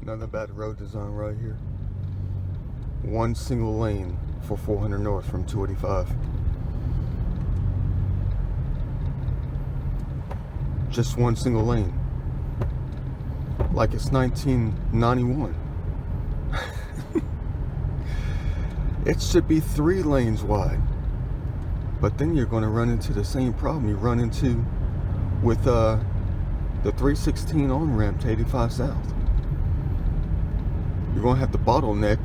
Another bad road design right here. One single lane for 400 north from 285. Just one single lane. Like it's 1991. It should be 3 lanes wide. But then you're going to run into the same problem you run into with the 316 on-ramp to 85 South. You're going to have to bottleneck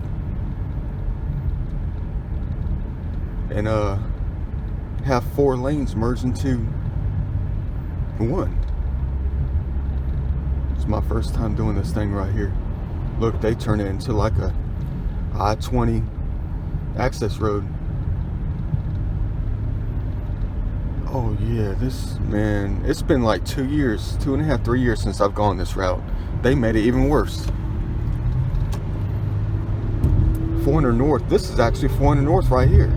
and have 4 lanes merge into 1. It's my first time doing this thing right here. Look, they turn it into like a I-20 access road. Oh yeah, this, man, it's been like 2 years, 2.5, 3 years since I've gone this route. They made it even worse. 400 north, this is actually 400 north right here.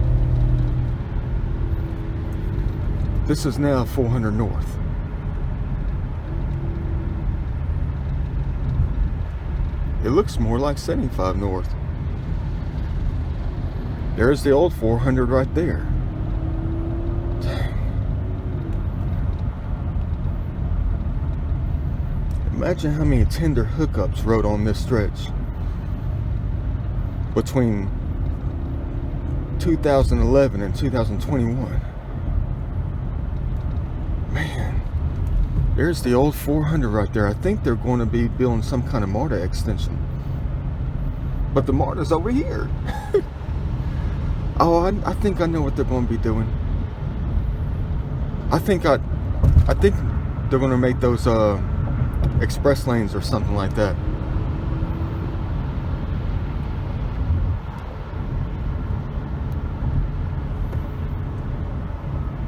This is now 400 north. It looks more like 75 north. There's the old 400 right there. Imagine how many tender hookups rode on this stretch between 2011 and 2021. Man, there's the old 400 right there. I think they're going to be building some kind of MARTA extension. But the MARTA's over here. Oh, I think I know what they're going to be doing. I think they're going to make those express lanes or something like that.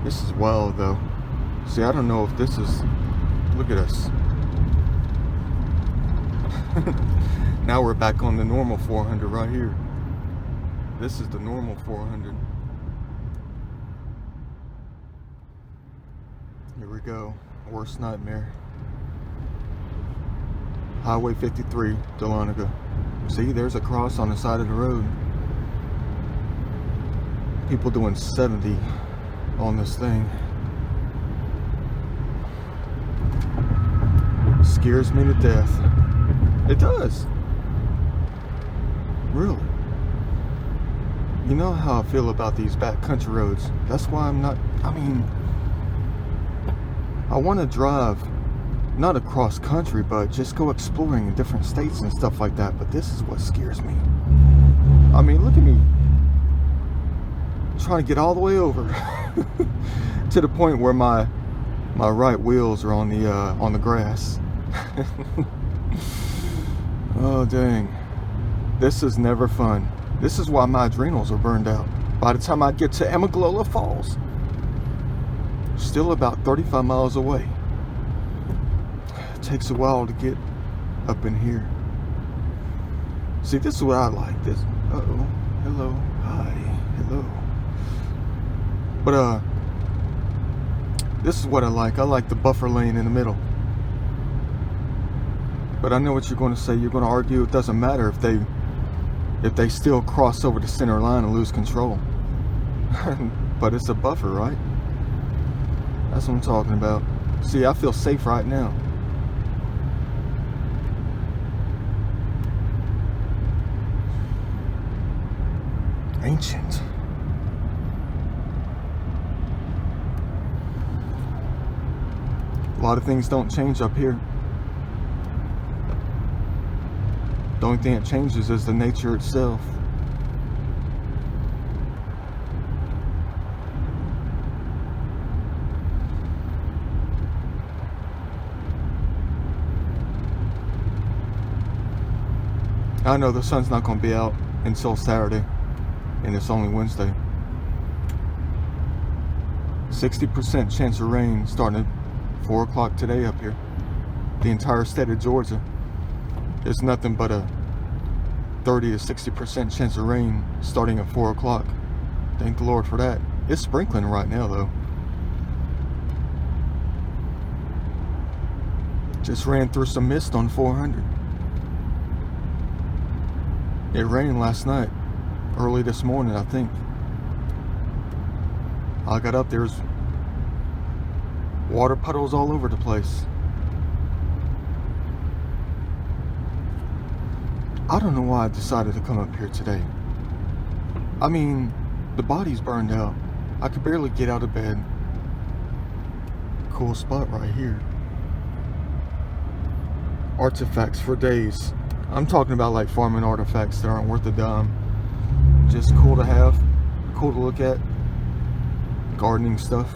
This is wild though. See, I don't know if this is, look at us. Now we're back on the normal 400 right here. This is the normal 400. Here we go. Worst nightmare. Highway 53, Dahlonega. See, there's a cross on the side of the road. People doing 70 on this thing. Scares me to death. It does. Really. You know how I feel about these backcountry roads. That's why I'm not, I want to drive, not across country, but just go exploring in different states and stuff like that. But this is what scares me. I mean, look at me. Trying to get all the way over to the point where my right wheels are on the grass. Oh dang, this is never fun. This is why my adrenals are burned out. By the time I get to Amaglola Falls, still about 35 miles away. It takes a while to get up in here. See, this is what I like. This, uh-oh, hello, hi, hello. But this is what I like. I like the buffer lane in the middle. But I know what you're going to say. You're going to argue it doesn't matter if they still cross over the center line and lose control. But it's a buffer, right? That's what I'm talking about. See, I feel safe right now. Ancient. A lot of things don't change up here. The only thing that changes is the nature itself. I know the sun's not going to be out until Saturday, and it's only Wednesday. 60% chance of rain starting at 4 o'clock today up here. The entire state of Georgia. There's nothing but a 30 to 60% chance of rain starting at 4 o'clock. Thank the Lord for that. It's sprinkling right now though. Just ran through some mist on 400. It rained last night, early this morning, I think. I got up, there's water puddles all over the place. I don't know why I decided to come up here today. I mean, the body's burned out. I could barely get out of bed. Cool spot right here. Artifacts for days. I'm talking about like farming artifacts that aren't worth a dime. Just cool to have, cool to look at. Gardening stuff.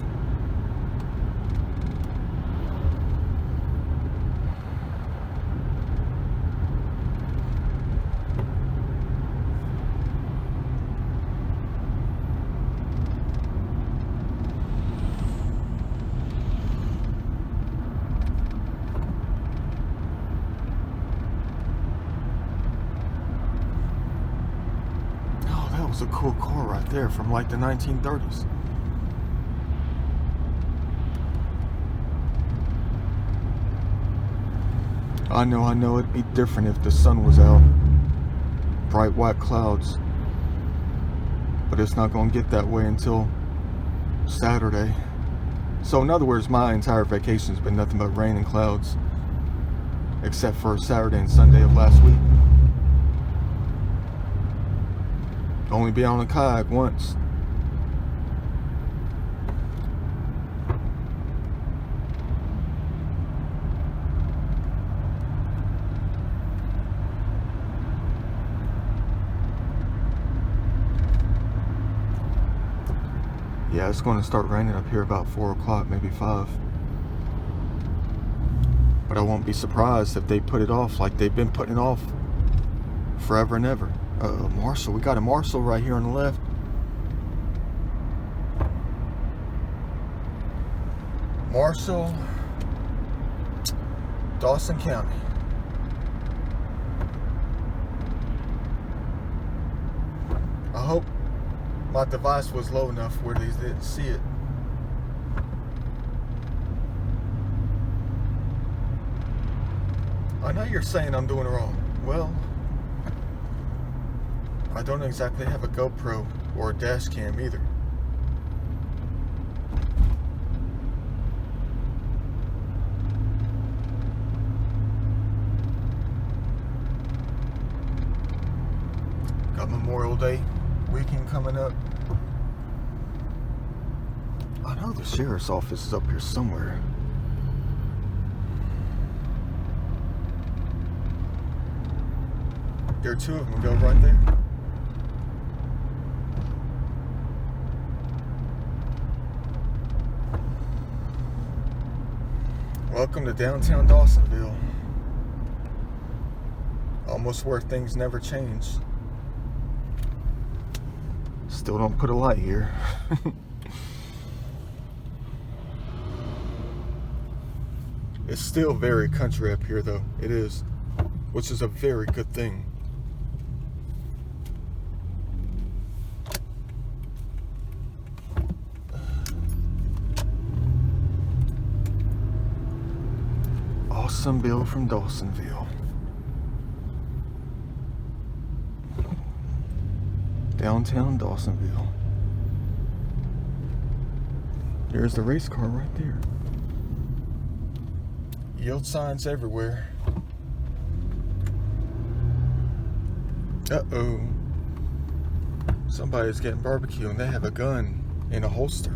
That was a cool car right there from like the 1930s. I know it'd be different if the sun was out. Bright white clouds. But it's not gonna get that way until Saturday. So in other words, my entire vacation's been nothing but rain and clouds. Except for Saturday and Sunday of last week. Only been on a kayak once. Yeah, it's going to start raining up here about 4 o'clock, maybe 5. But I won't be surprised if they put it off like they've been putting it off forever and ever. Marshall, we got a Marshall right here on the left. Marshall, Dawson County. I hope my device was low enough where they didn't see it. I know you're saying I'm doing it wrong. Well, I don't exactly have a GoPro or a dash cam either. Got Memorial Day weekend coming up. I know the sheriff's office is up here somewhere. There are 2 of them, go right there. Welcome to downtown Dawsonville. Almost where things never change. Still don't put a light here. It's still very country up here though. It is. Which is a very good thing. Awesome Bill from Dawsonville. Downtown Dawsonville. There's the race car right there. Yield signs everywhere. Uh-oh. Somebody's getting barbecue and they have a gun in a holster.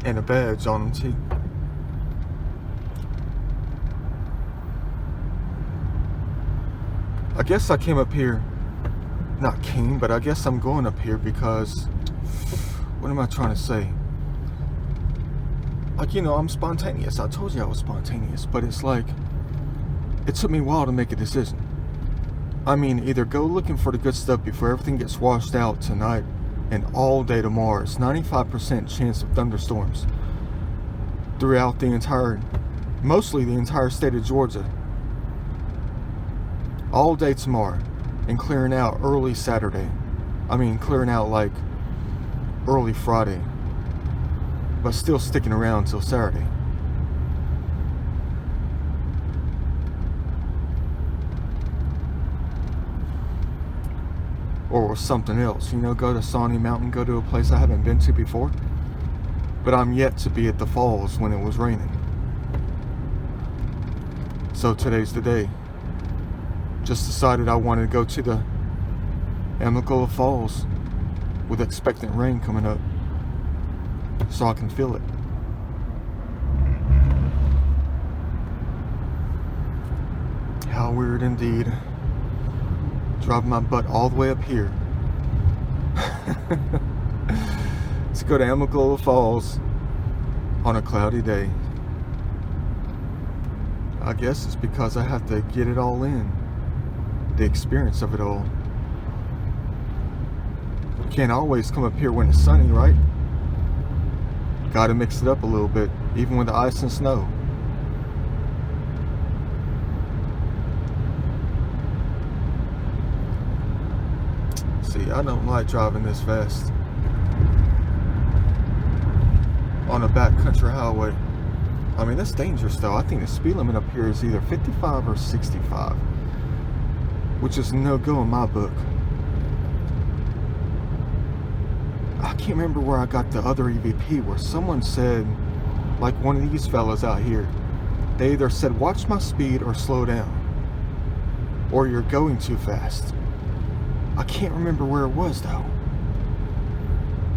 And a badge on them too. I guess I came up here, not came, but I guess I'm going up here because, what am I trying to say? Like, you know, I'm spontaneous. I told you I was spontaneous, but it's like, it took me a while to make a decision. I mean, either go looking for the good stuff before everything gets washed out tonight and all day tomorrow. It's 95% chance of thunderstorms throughout the entire, mostly the entire state of Georgia. All day tomorrow and clearing out early Saturday. I mean, clearing out like early Friday. But but still sticking around till Saturday. Or something else, you know, go to Sawney Mountain, go to a place I haven't been to before. But I'm yet to be at the falls when it was raining. So today's the day. Just decided I wanted to go to the Amicalola Falls with expectant rain coming up so I can feel it. How weird indeed. Driving my butt all the way up here to go to Amicalola Falls on a cloudy day. I guess it's because I have to get it all in, the experience of it all. You can't always come up here when it's sunny, right? Gotta mix it up a little bit, even with the ice and snow. See, I don't like driving this fast on a backcountry highway. I mean, that's dangerous though. I think the speed limit up here is either 55 or 65, which is no go in my book. I can't remember where I got the other EVP where someone said, like one of these fellas out here, they either said watch my speed or slow down, or you're going too fast. I can't remember where it was though.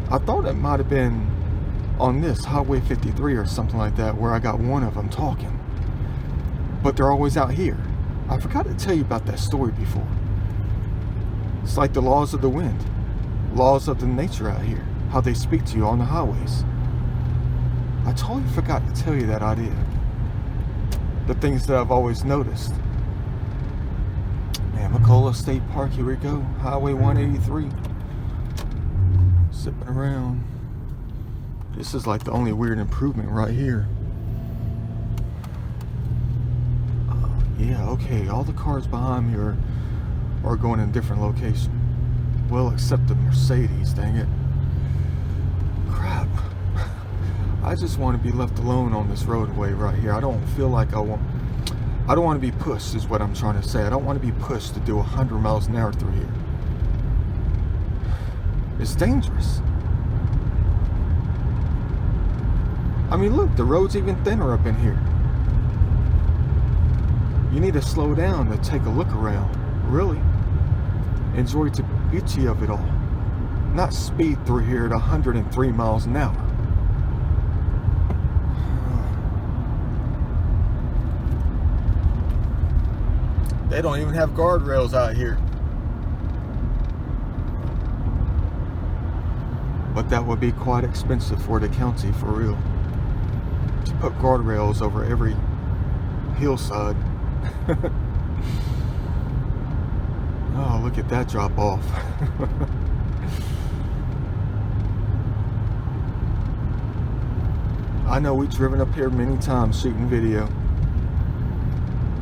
I thought it might have been on this Highway 53 or something like that, where I got one of them talking. But they're always out here. I forgot to tell you about that story before. It's like the laws of the wind, laws of the nature out here, how they speak to you on the highways. I totally forgot to tell you that idea. The things that I've always noticed. Amicalola State Park, here we go. Highway 183. Zipping around. This is like the only weird improvement right here. Yeah, okay, all the cars behind me are going in a different location. Well, except the Mercedes, dang it. Crap. I just want to be left alone on this roadway right here. I don't feel like I don't want to be pushed, is what I'm trying to say. I don't want to be pushed to do 100 miles an hour through here. It's dangerous. I mean, look, the road's even thinner up in here. You need to slow down to take a look around, really. Enjoy the beauty of it all. Not speed through here at 103 miles an hour. They don't even have guardrails out here. But that would be quite expensive for the county, for real. To put guardrails over every hillside. Oh, look at that drop off. I know we've driven up here many times shooting video.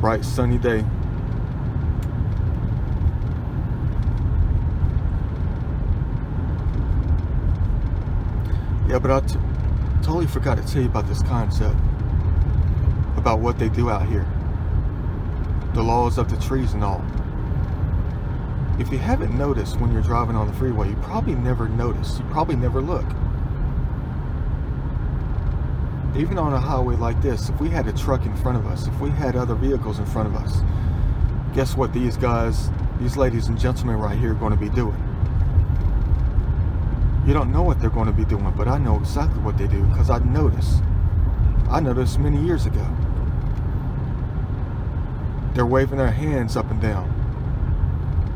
Bright sunny day. Yeah, but I totally forgot to tell you about this concept. About what they do out here. The laws of the trees and all. If you haven't noticed when you're driving on the freeway, you probably never notice. You probably never look. Even on a highway like this, if we had a truck in front of us, if we had other vehicles in front of us, guess what these guys, these ladies and gentlemen right here are going to be doing? You don't know what they're going to be doing, but I know exactly what they do because I noticed. I noticed many years ago. They're waving their hands up and down.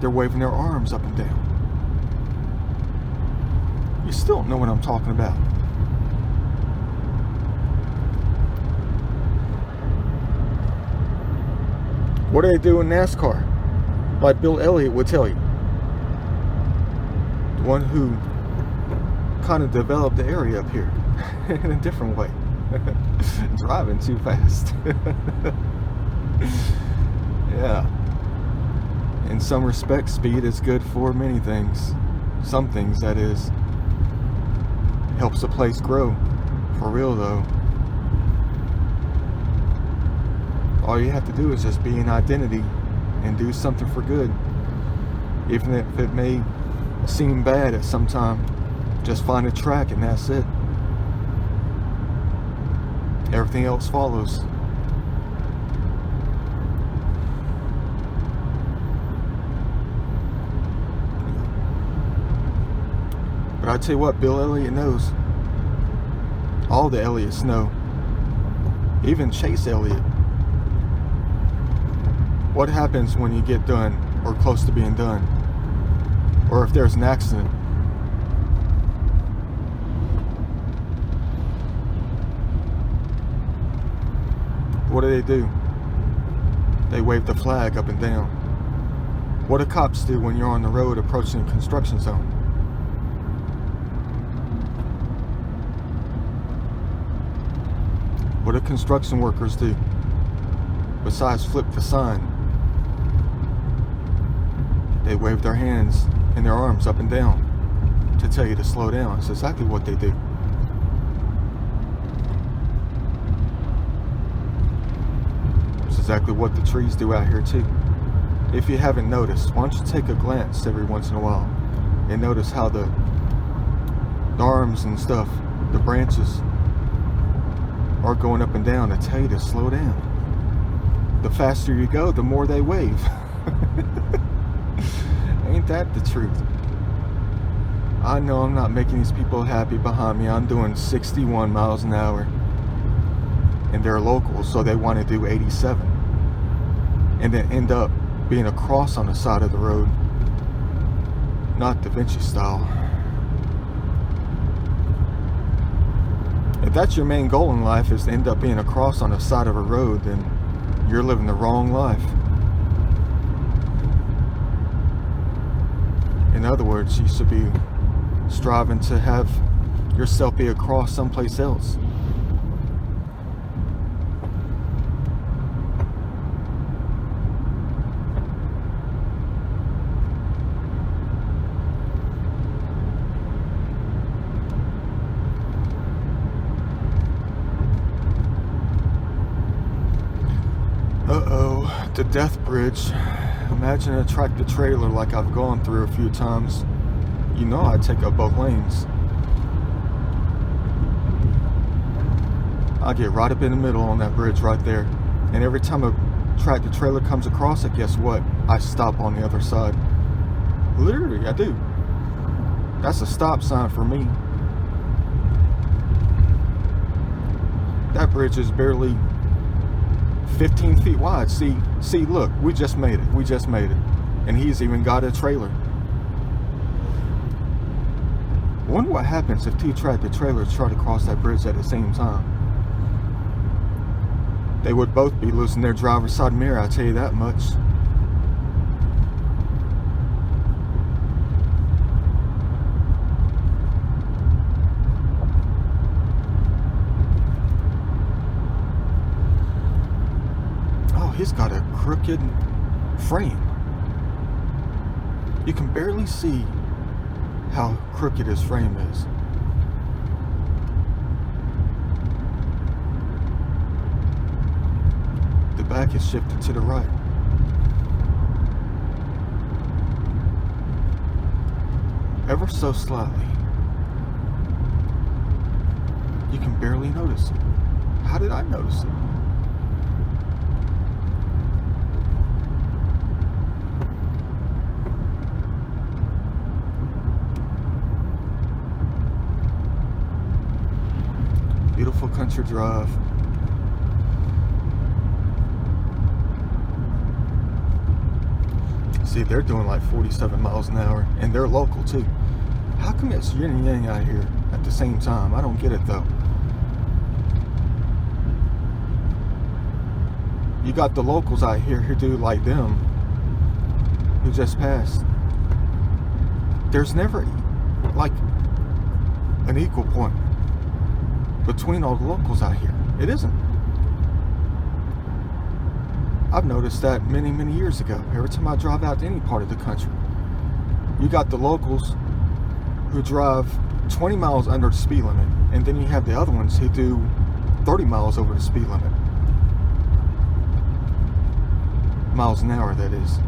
They're waving their arms up and down. You still don't know what I'm talking about. What do they do in NASCAR? Like Bill Elliott would tell you. The one who kind of developed the area up here in a different way. Driving too fast. Yeah. In some respects, speed is good for many things. Some things, that is. Helps a place grow. For real though, all you have to do is just be an identity and do something for good. Even if it may seem bad at some time, just find a track and that's it. Everything else follows. But I tell you what, Bill Elliott knows. All the Elliots know. Even Chase Elliott. What happens when you get done or close to being done? Or if there's an accident? What do? They wave the flag up and down. What do cops do when you're on the road approaching a construction zone? What do construction workers do besides flip the sign? They wave their hands and their arms up and down to tell you to slow down. It's exactly what they do. It's exactly what the trees do out here too. If you haven't noticed, why don't you take a glance every once in a while and notice how the arms and stuff, the branches, are going up and down to tell you to slow down. The faster you go, the more they wave. Ain't that the truth? I know I'm not making these people happy behind me. I'm doing 61 miles an hour. And they're locals, so they want to do 87. And then end up being a cross on the side of the road. Not Da Vinci style. If that's your main goal in life, is to end up being a cross on the side of a road, then you're living the wrong life. In other words, you should be striving to have yourself be a cross someplace else. Uh-oh, the Death Bridge. Imagine a tractor trailer like I've gone through a few times. You know I take up both lanes. I get right up in the middle on that bridge right there. And every time a tractor trailer comes across it, guess what? I stop on the other side. Literally, I do. That's a stop sign for me. That bridge is barely 15 feet wide. See, look, we just made it. And he's even got a trailer. Wonder what happens if two tractor trailers try to cross that bridge at the same time. They would both be losing their driver's side mirror, I tell you that much. He's got a crooked frame. You can barely see how crooked his frame is. The back is shifted to the right. Ever so slightly. You can barely notice it. How did I notice it? Beautiful country drive. See, they're doing like 47 miles an hour, and they're local too. How come it's yin and yang out here at the same time? I don't get it though. You got the locals out here who do like them, who just passed. There's never like an equal point between all the locals out here. It isn't. I've noticed that many years ago. Every time I drive out to any part of the country, you got the locals who drive 20 miles under the speed limit, and then you have the other ones who do 30 miles over the speed limit. Miles an hour, that is.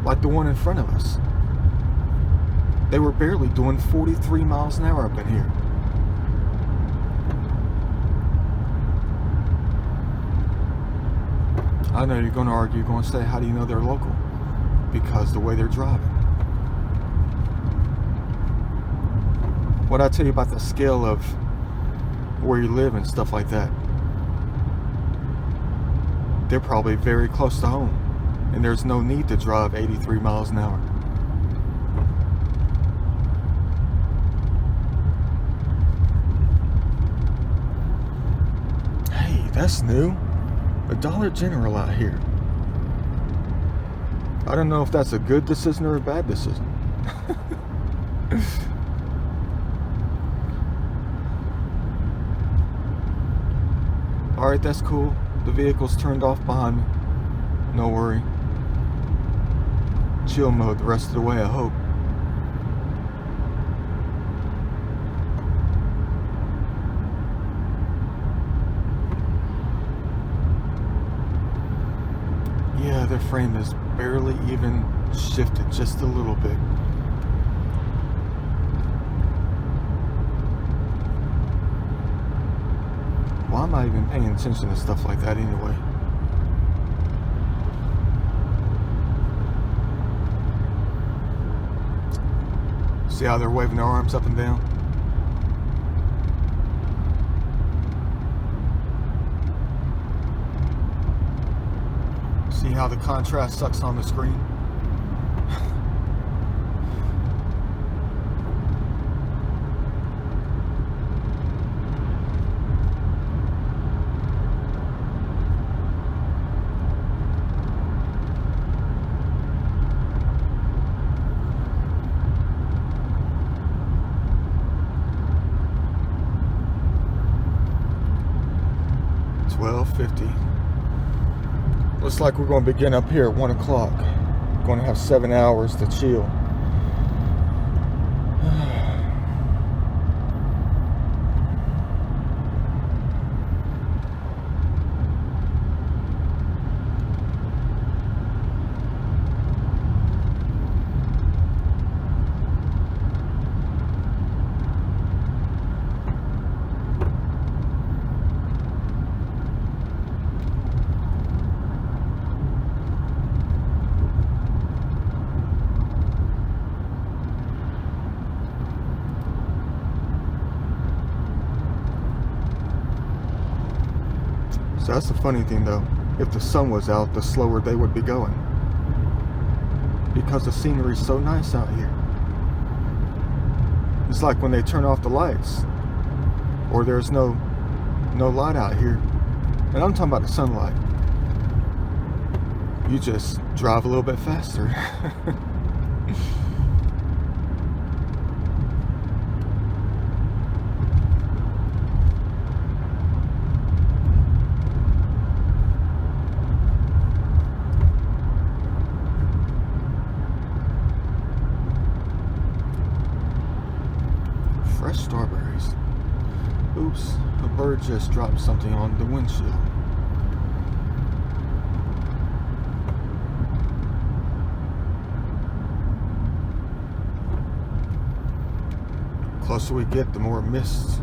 Like the one in front of us. They were barely doing 43 miles an hour up in here. I know you're going to argue, you're going to say, how do you know they're local? Because the way they're driving. What I tell you about the scale of where you live and stuff like that, they're probably very close to home, and there's no need to drive 83 miles an hour. Hey, that's new. A Dollar General out here. I don't know if that's a good decision or a bad decision. Alright, that's cool. The vehicle's turned off behind me. No worry. Chill mode the rest of the way, I hope. Yeah, their frame is barely even shifted, just a little bit. Why am I even paying attention to stuff like that anyway? See how they're waving their arms up and down? See how the contrast sucks on the screen? Looks like we're going to begin up here at 1 o'clock. Going to have 7 hours to chill. So that's the funny thing though, if the sun was out, the slower they would be going. Because the scenery is so nice out here. It's like when they turn off the lights, or there's no light out here, and I'm talking about the sunlight, you just drive a little bit faster. Fresh strawberries. Oops, a bird just dropped something on the windshield. The closer we get, the more mist.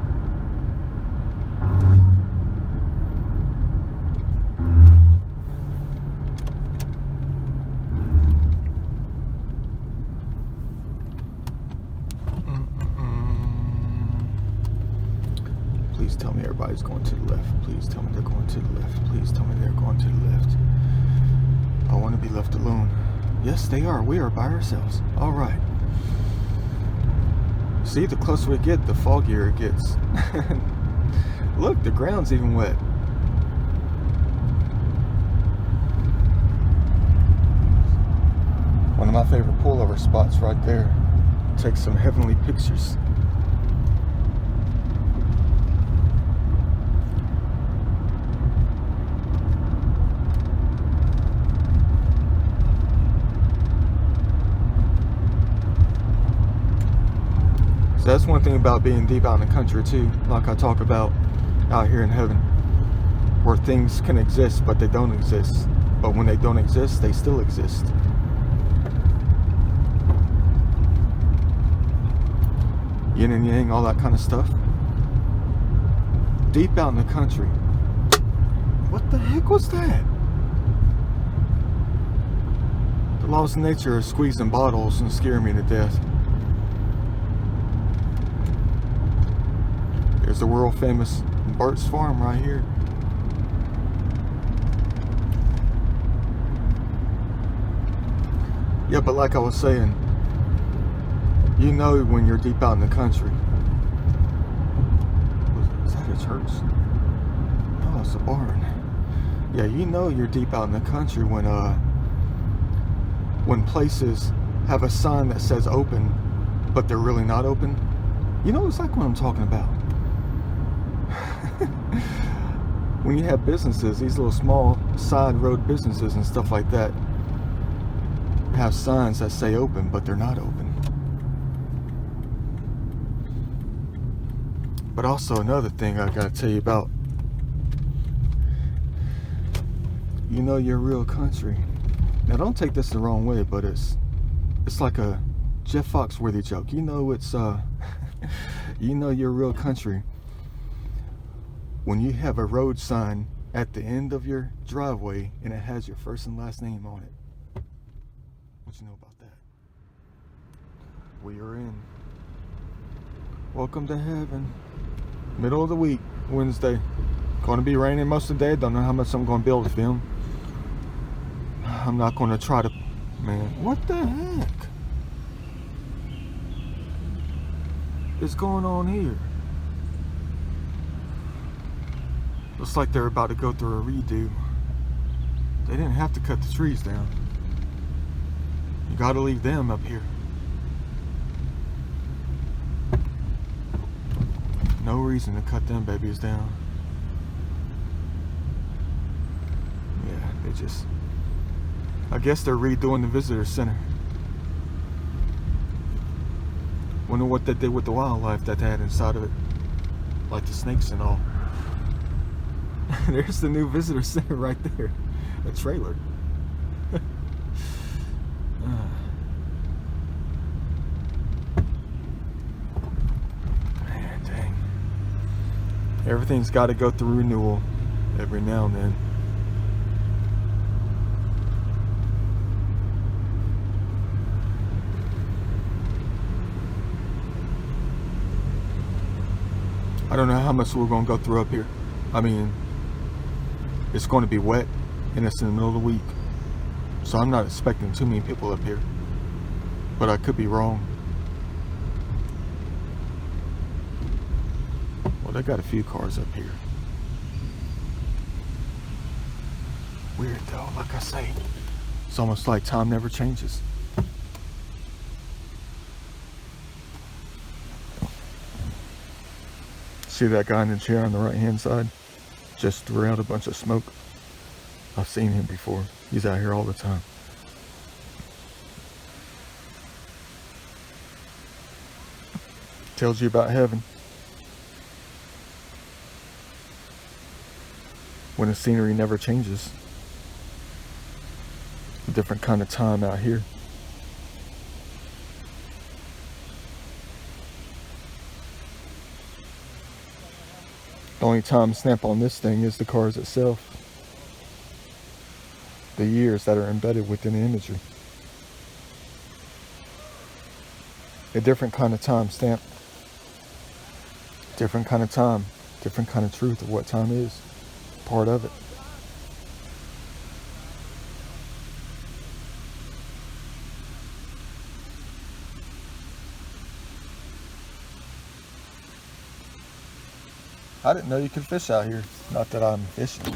Please tell me everybody's going to the left. Please tell me they're going to the left. Please tell me they're going to the left. I want to be left alone. Yes, they are. We are by ourselves. All right. See, the closer we get, the foggier it gets. Look, the ground's even wet. One of my favorite pullover spots right there. Take some heavenly pictures. That's one thing about being deep out in the country too, like I talk about out here in heaven, where things can exist but they don't exist, but when they don't exist they still exist. Yin and yang, all that kind of stuff. Deep out in the country. What the heck was that? The laws of nature are squeezing bottles and scaring me to death. There's the world famous Burt's Farm right here. Yeah, but like I was saying, you know when you're deep out in the country. Is that a church? No, it's a barn. Yeah, you know you're deep out in the country when places have a sign that says open, but they're really not open. You know, it's like what I'm talking about. When you have businesses, these little small side road businesses and stuff like that have signs that say open, but they're not open. But also another thing I gotta tell you about. You know your real country. Now don't take this the wrong way, but it's like a Jeff Foxworthy joke. You know it's you know your real country when you have a road sign at the end of your driveway and it has your first and last name on it. What you know about that? We are in. Welcome to heaven. Middle of the week, Wednesday. Going to be raining most of the day. Don't know how much I'm going to be able to film. I'm not going to try to... Man, what the heck is going on here? Looks like they're about to go through a redo. They didn't have to cut the trees down. You got to leave them up here. No reason to cut them babies down. Yeah, they just... I guess they're redoing the visitor center. Wonder what they did with the wildlife that they had inside of it. Like the snakes and all. There's the new visitor center right there. A trailer. Man, dang. Everything's got to go through renewal every now and then. I don't know how much we're going to go through up here. I mean, it's going to be wet and it's in the middle of the week. So I'm not expecting too many people up here. But I could be wrong. Well, they got a few cars up here. Weird though, like I say. It's almost like time never changes. See that guy in the chair on the right hand side? Just threw out a bunch of smoke. I've seen him before. He's out here all the time. Tells you about heaven. When the scenery never changes. A different kind of time out here. The only time stamp on this thing is the cars itself. The years that are embedded within the imagery. A different kind of time stamp. Different kind of time. Different kind of truth of what time is. Part of it. I didn't know you could fish out here. Not that I'm fishing.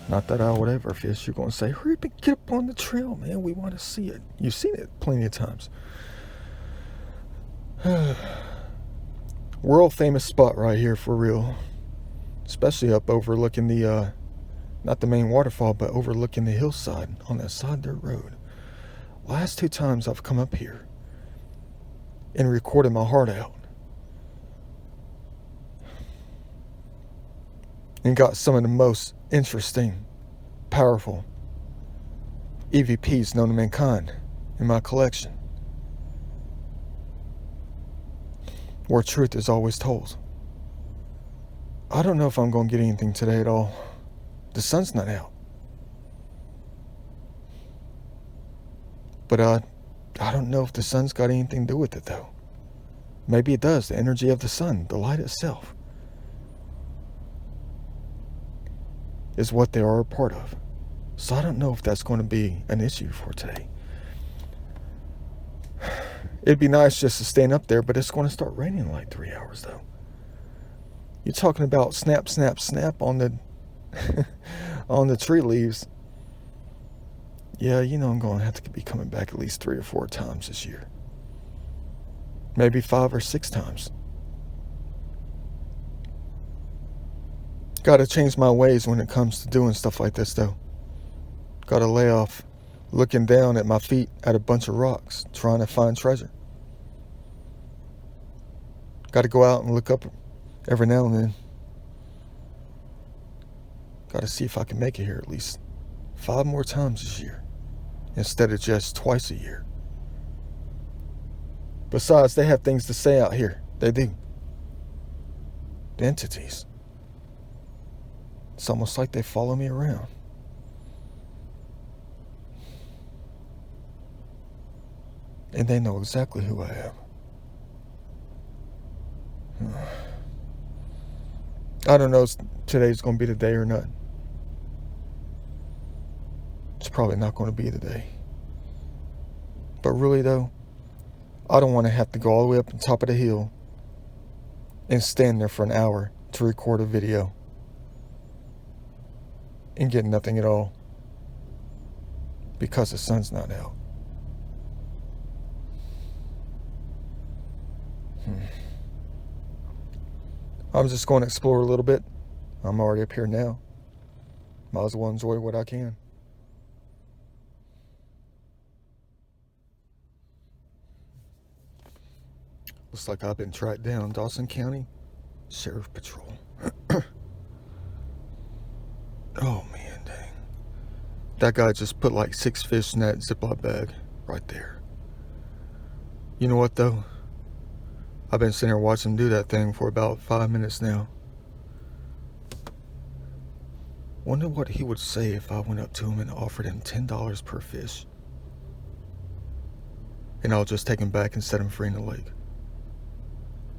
Not that I would ever fish. You're going to say, hurry up and get up on the trail, man. We want to see it. You've seen it plenty of times. World famous spot right here for real. Especially up overlooking the, not the main waterfall, but overlooking the hillside on that side dirt road. Last 2 times I've come up here and recorded my heart out and got some of the most interesting, powerful EVPs known to mankind in my collection, where truth is always told. I don't know if I'm going to get anything today at all. The sun's not out. But I don't know if the sun's got anything to do with it, though. Maybe it does. The energy of the sun, the light itself, is what they are a part of. So I don't know if that's going to be an issue for today. It'd be nice just to stand up there, but it's going to start raining in like 3 hours, though. You're talking about snap, snap, snap on the on the tree leaves. Yeah, you know I'm going to have to be coming back at least 3 or 4 times this year. Maybe 5 or 6 times. Got to change my ways when it comes to doing stuff like this, though. Got to lay off looking down at my feet at a bunch of rocks, trying to find treasure. Got to go out and look up every now and then. Got to see if I can make it here at least 5 more times this year, instead of just twice a year. Besides, they have things to say out here. They do. The entities. It's almost like they follow me around. And they know exactly who I am. I don't know if today's going to be the day or not. It's probably not going to be the day. But really, though, I don't want to have to go all the way up on top of the hill and stand there for an hour to record a video and get nothing at all because the sun's not out. I'm just going to explore a little bit. I'm already up here now. Might as well enjoy what I can. Looks like I've been tracked down. Dawson County Sheriff Patrol. Oh man, dang. That guy just put like 6 fish in that Ziploc bag right there. You know what though? I've been sitting here watching him do that thing for about 5 minutes now. Wonder what he would say if I went up to him and offered him $10 per fish. And I'll just take him back and set him free in the lake.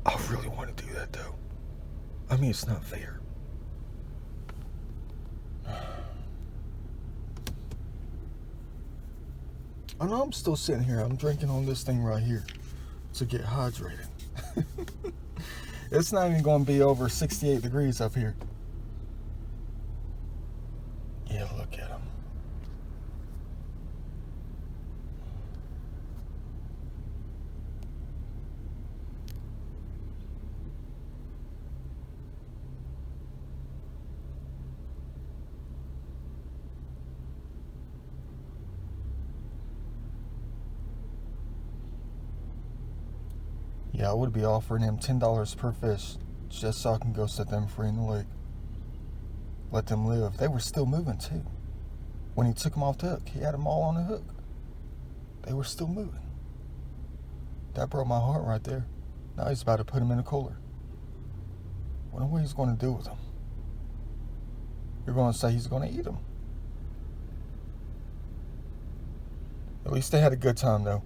I really want to do that though. I mean, it's not fair. I know I'm still sitting here. I'm drinking on this thing right here to get hydrated. It's not even going to be over 68 degrees up here. Yeah, look at him. Yeah, I would be offering him $10 per fish just so I can go set them free in the lake. Let them live. They were still moving too. When he took them off the hook, he had them all on the hook. They were still moving. That broke my heart right there. Now he's about to put them in a cooler. Wonder what he's going to do with them. You're going to say he's going to eat them. At least they had a good time though.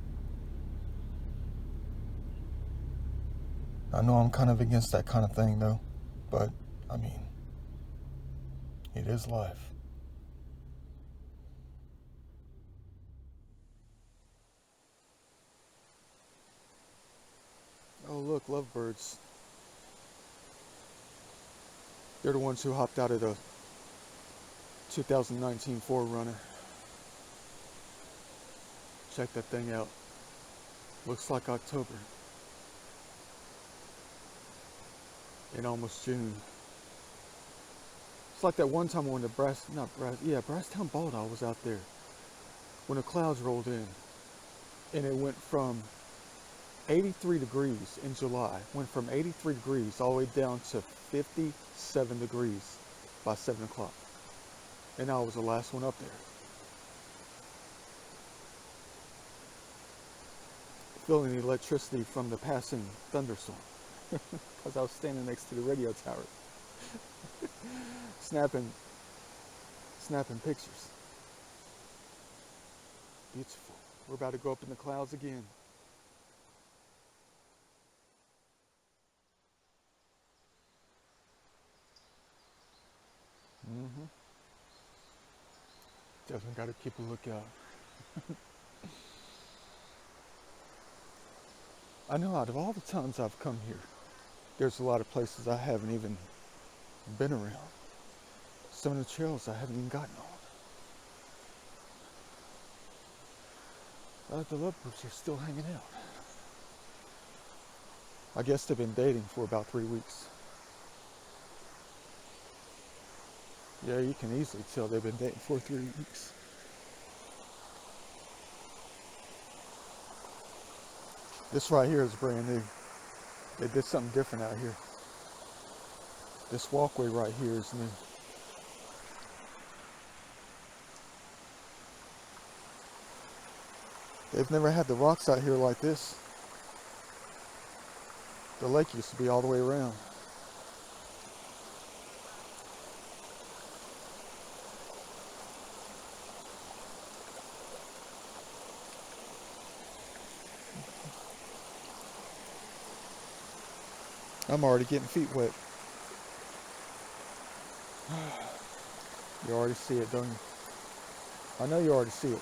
I know I'm kind of against that kind of thing though, but I mean, it is life. Oh look, lovebirds. They're the ones who hopped out of the 2019 4Runner. Check that thing out. Looks like October. In almost June. It's like that one time when the Brasstown Bald Owl was out there. When the clouds rolled in. And it went from 83 degrees in July, went from 83 degrees all the way down to 57 degrees by 7 o'clock. And I was the last one up there. Feeling the electricity from the passing thunderstorm. Because I was standing next to the radio tower. snapping pictures. Beautiful. We're about to go up in the clouds again. Definitely got to keep a lookout. I know out of all the times I've come here, there's a lot of places I haven't even been around. Some of the trails I haven't even gotten on. The lovebirds are still hanging out. I guess they've been dating for about 3 weeks. Yeah, you can easily tell they've been dating for 3 weeks. This right here is brand new. They did something different out here. This walkway right here is new. They've never had the rocks out here like this. The lake used to be all the way around. I'm already getting feet wet. You already see it, don't you? I know you already see it.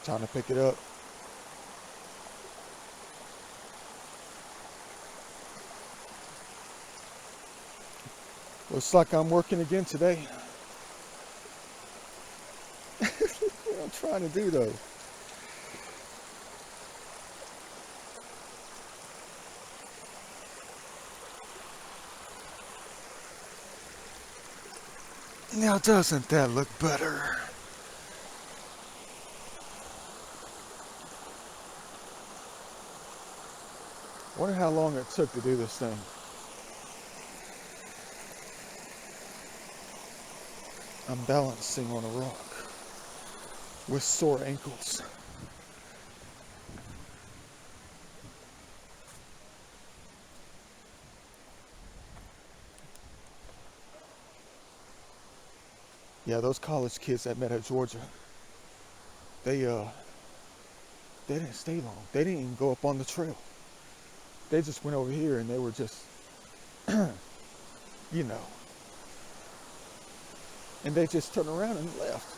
Time to pick it up. Looks like I'm working again today. What I'm trying to do though. Now doesn't that look better? Wonder how long it took to do this thing. I'm balancing on a rock with sore ankles. Yeah, those college kids I met at Georgia, they didn't stay long. They didn't even go up on the trail. They just went over here and they were just, you know, and they just turned around and left.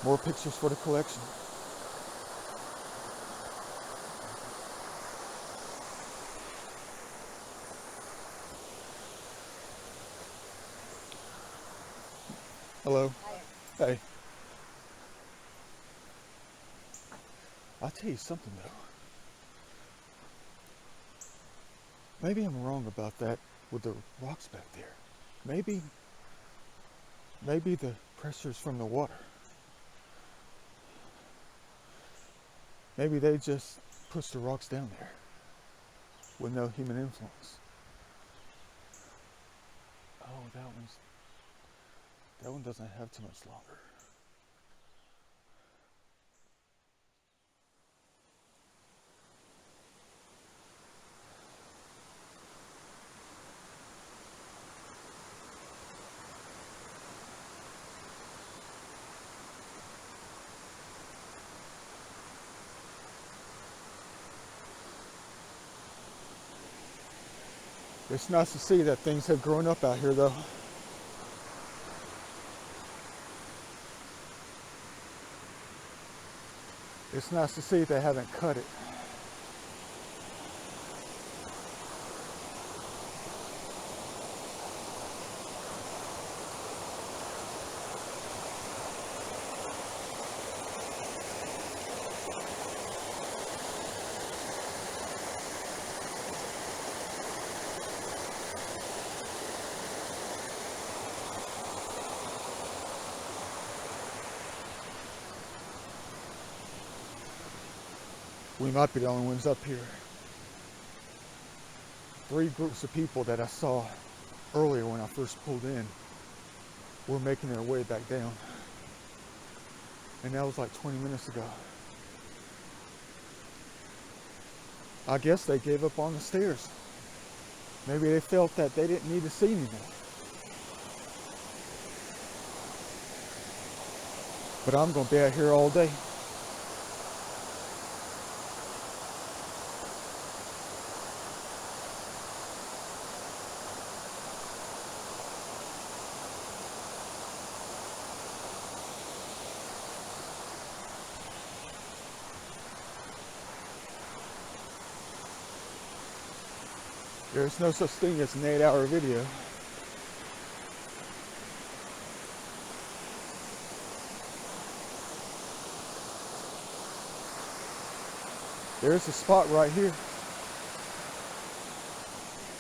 More pictures for the collection. Hello. Hi. Hey. I'll tell you something though. Maybe I'm wrong about that with the rocks back there. Maybe the pressure's from the water. Maybe they just push the rocks down there with no human influence. Oh, that one doesn't have too much longer. It's nice to see that things have grown up out here though. It's nice to see they haven't cut it. We might be the only ones up here. 3 groups of people that I saw earlier when I first pulled in were making their way back down. And that was like 20 minutes ago. I guess they gave up on the stairs. Maybe they felt that they didn't need to see anymore. But I'm going to be out here all day. There's no such thing as an 8-hour video. There's a spot right here.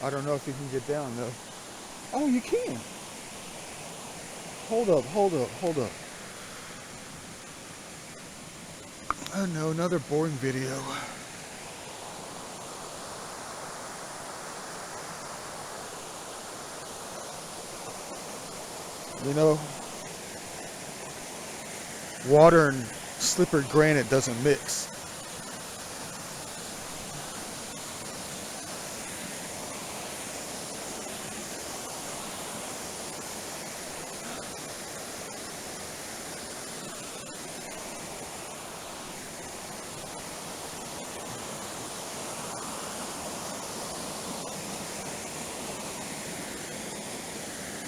I don't know if you can get down though. Oh, you can. Hold up. Oh no, another boring video. You know, water and slippery granite doesn't mix.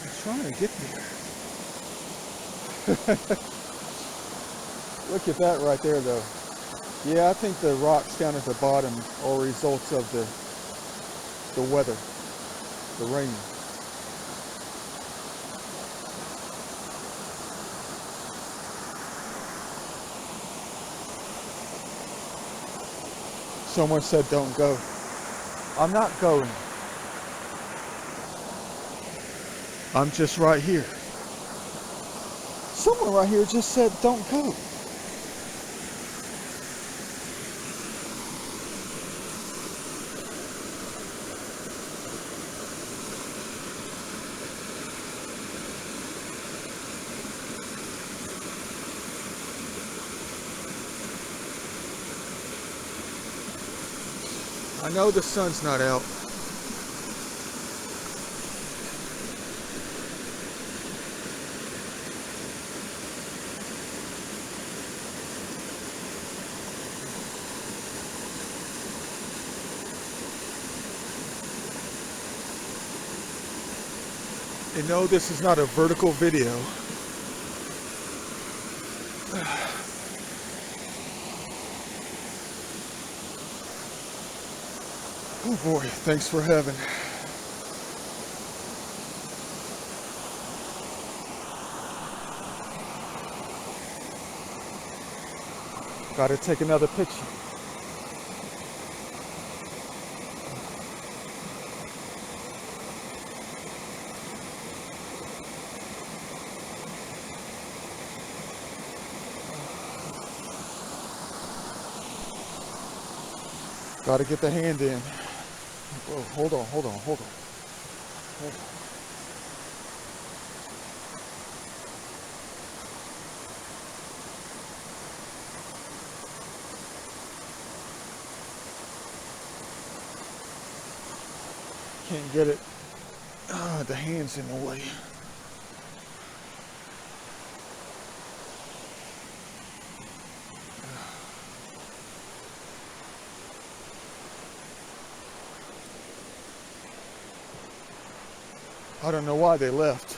I'm trying to get there. Look at that right there though. Yeah, I think the rocks down at the bottom are results of the weather, the rain. Someone said don't go. I'm not going. I'm just right here. Someone right here just said don't go. I know the sun's not out. You know, this is not a vertical video. Oh boy, thanks for heaven. Gotta take another picture. Gotta get the hand in. Whoa, hold on. Can't get it. The hand's in the way. I don't know why they left.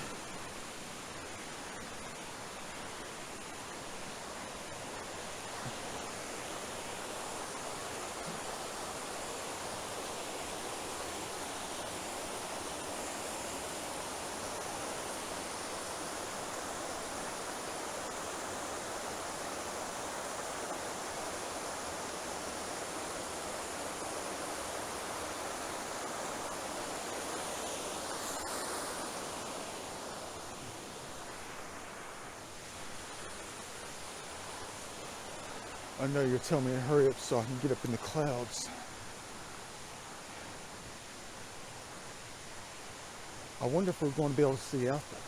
I know you're telling me to hurry up so I can get up in the clouds. I wonder if we're going to be able to see out there.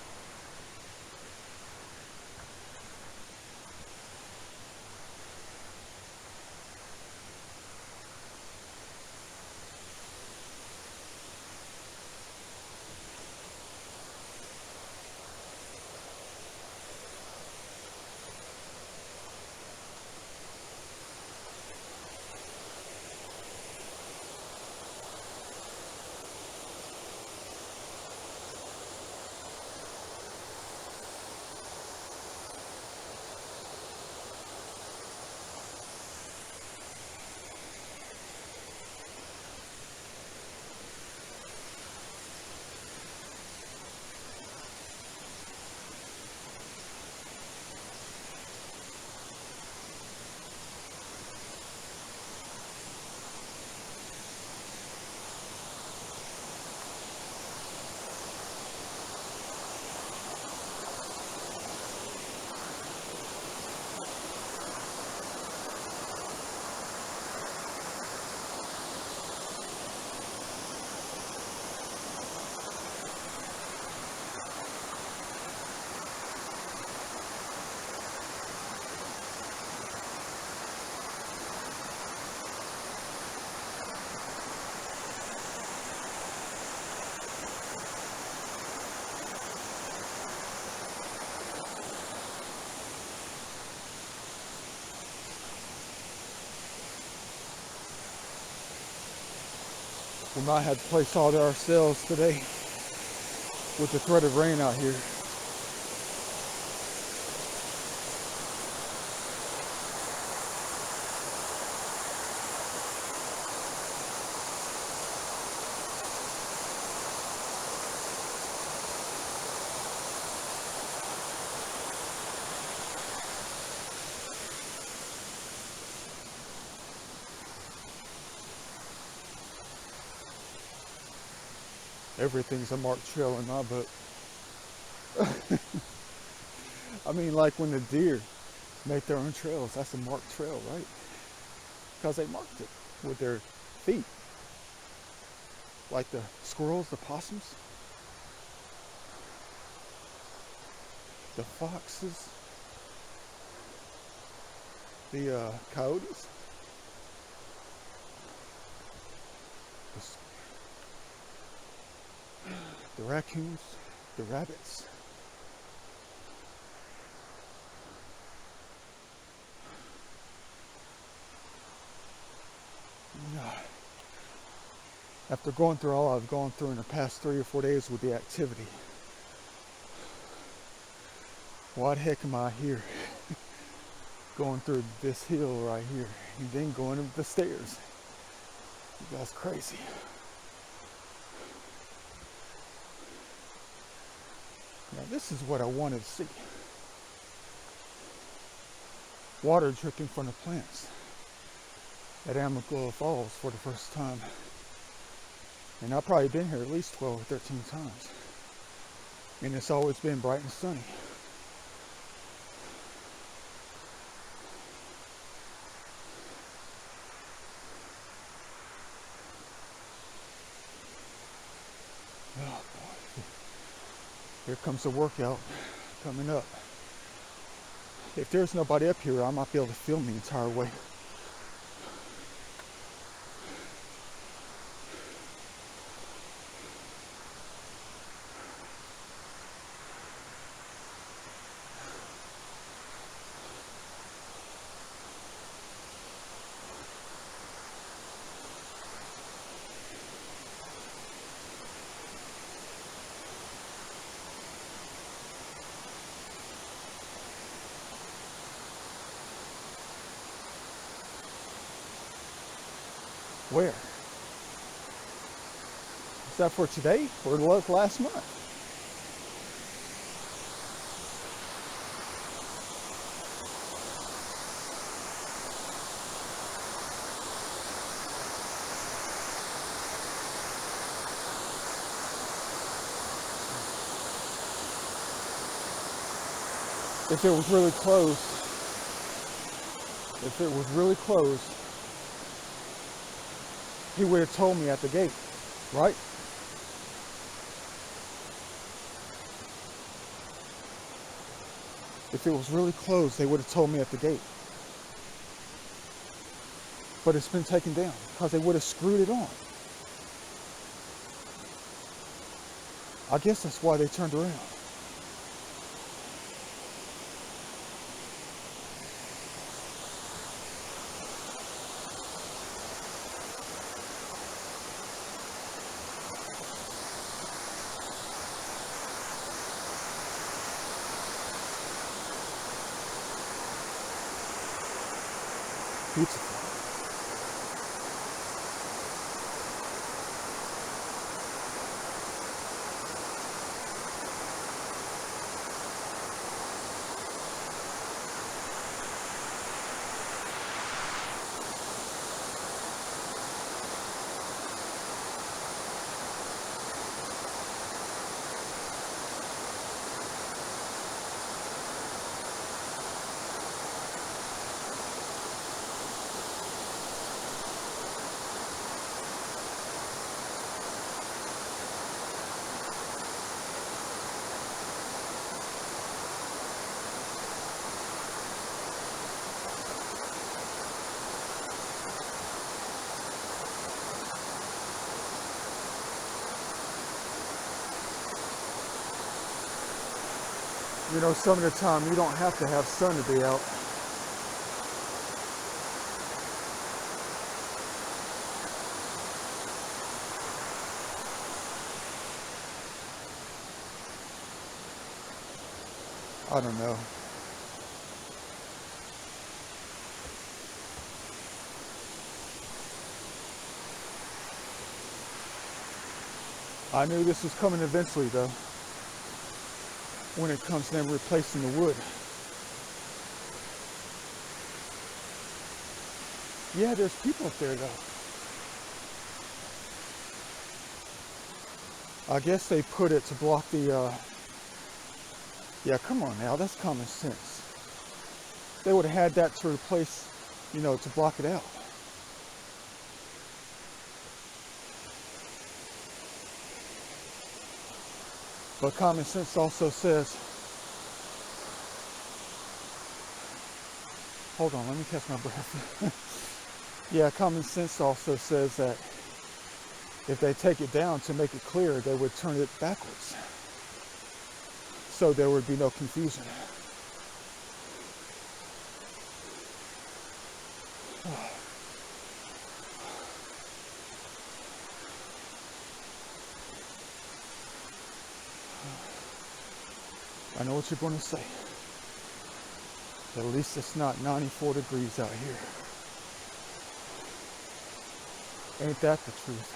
We might have to place all to ourselves today with the threat of rain out here. Everything's a marked trail in my book. I mean, like when the deer make their own trails, that's a marked trail, right? Because they marked it with their feet. Like the squirrels, the possums, the foxes, the coyotes, the raccoons, the rabbits. After going through all I've gone through in the past 3 or 4 days with the activity, why the heck am I here? Going through this hill right here and then going up the stairs. You guys crazy. Now this is what I wanted to see. Water dripping from the plants at Amicalola Falls for the first time. And I've probably been here at least 12 or 13 times. And it's always been bright and sunny. Oh boy. Here comes the workout coming up. If there's nobody up here, I might be able to film the entire way. Where? Is that for today or last month? If it was really close, If it was really closed, he would have told me at the gate, right? If it was really closed, they would have told me at the gate. But it's been taken down because they would have screwed it on. I guess that's why they turned around. Beautiful. You know, some of the time you don't have to have sun to be out. I don't know. I knew this was coming eventually though, when it comes to them replacing the wood. Yeah, there's people up there though. I guess they put it to block the, yeah, come on now, that's common sense. They would have had that to replace, you know, to block it out. But common sense also says, hold on, let me catch my breath. Yeah, common sense also says that if they take it down to make it clear, they would turn it backwards. So there would be no confusion. I know what you're going to say. At least it's not 94 degrees out here. Ain't that the truth?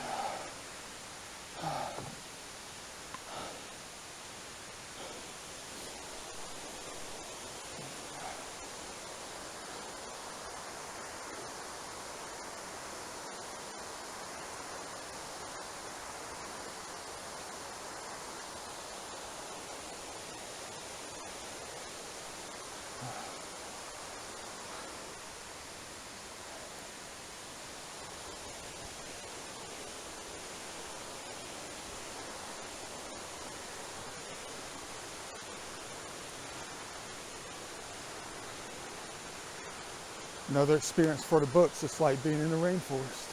Another experience for the books. It's like being in the rainforest.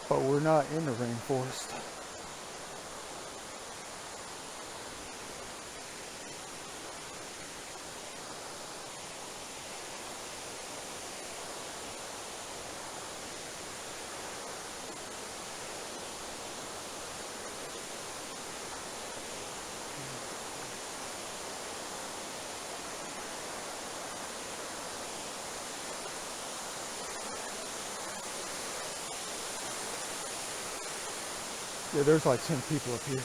But we're not in the rainforest. Yeah, there's like 10 people up here.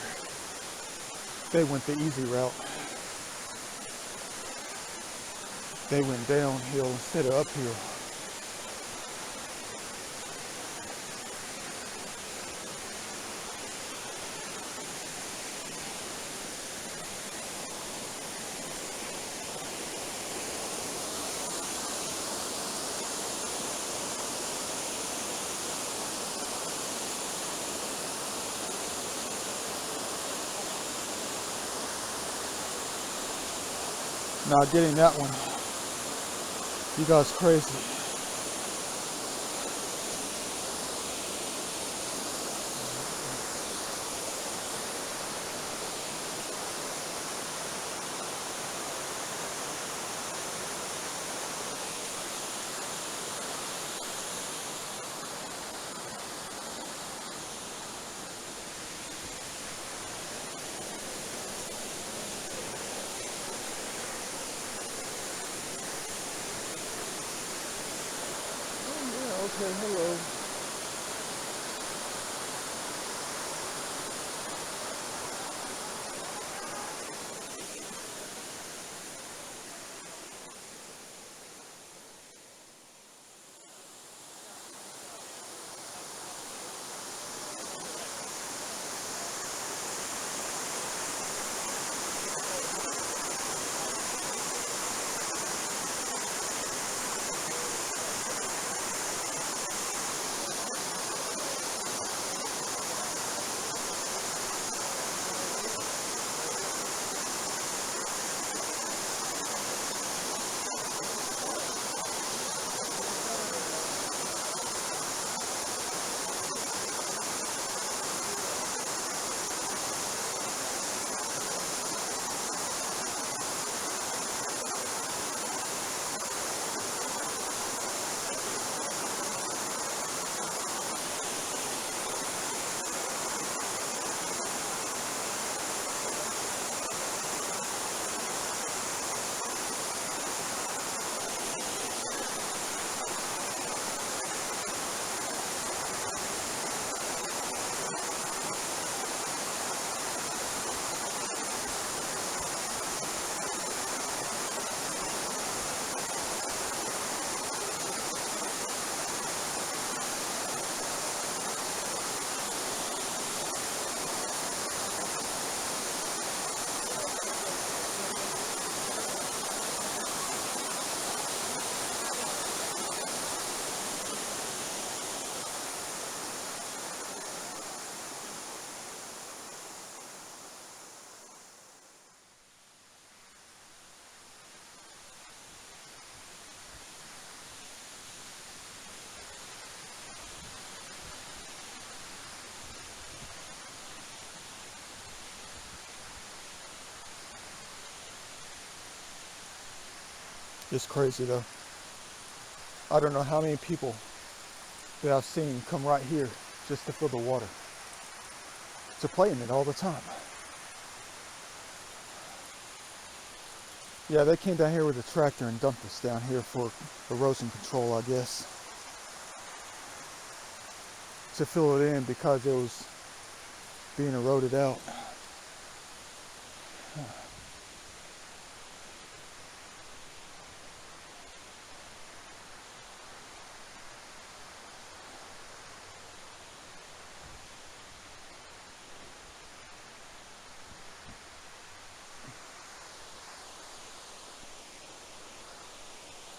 They went the easy route. They went downhill instead of uphill. Not getting that one. You guys crazy. Okay, hello. It's crazy though. I don't know how many people that I've seen come right here just to fill the water, to play in it all the time. Yeah, they came down here with a tractor and dumped us down here for erosion control, I guess. To fill it in because it was being eroded out.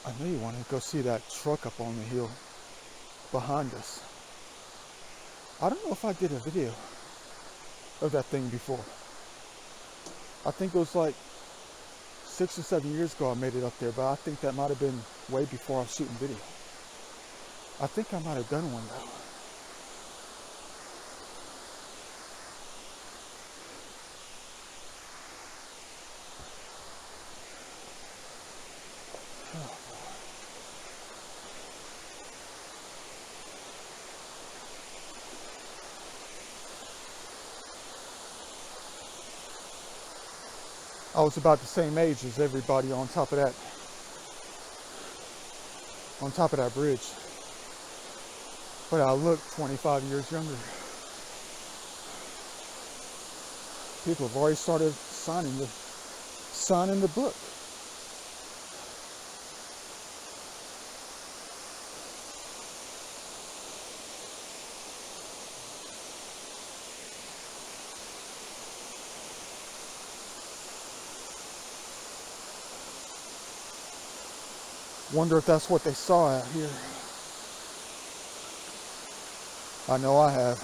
I know you want to go see that truck up on the hill behind us. I don't know if I did a video of that thing before. I think it was like 6 or 7 years ago I made it up there, but I think that might have been way before I was shooting video. I think I might have done one though. I was about the same age as everybody on top of that bridge. But I look 25 years younger. People have already started signing the book. Wonder if that's what they saw out here. I know I have.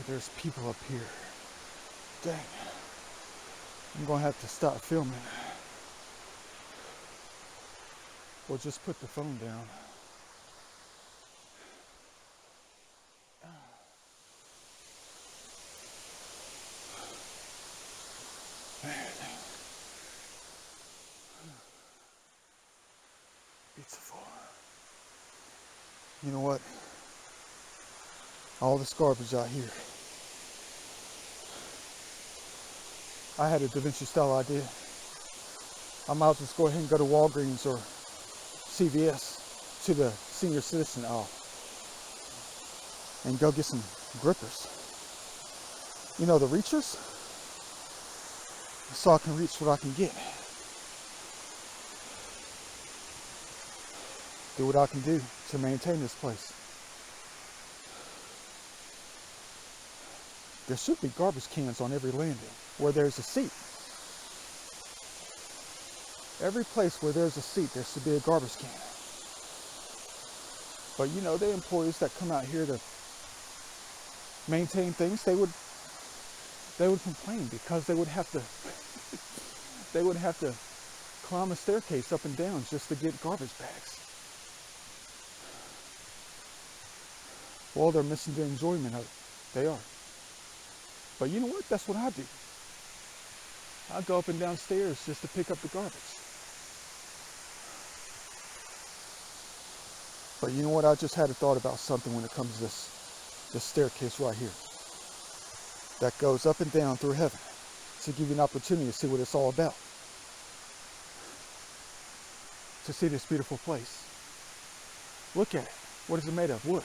there's people up here. Dang. I'm gonna have to stop filming. Or just put the phone down. Beautiful. You know what? All this garbage out here. I had a Da Vinci style idea. I might as well just go ahead and go to Walgreens or CVS to the senior citizen aisle and go get some grippers. You know, the reachers? So I can reach what I can get. Do what I can do to maintain this place. There should be garbage cans on every landing where there's a seat. Every place where there's a seat, there should be a garbage can. But you know, the employees that come out here to maintain things, they would complain because they would have to climb a staircase up and down just to get garbage bags. Well, they're missing the enjoyment of it. They are. But you know what? That's what I do. I go up and down stairs just to pick up the garbage. But you know what? I just had a thought about something when it comes to this staircase right here that goes up and down through heaven to give you an opportunity to see what it's all about. To see this beautiful place. Look at it. What is it made of? Wood.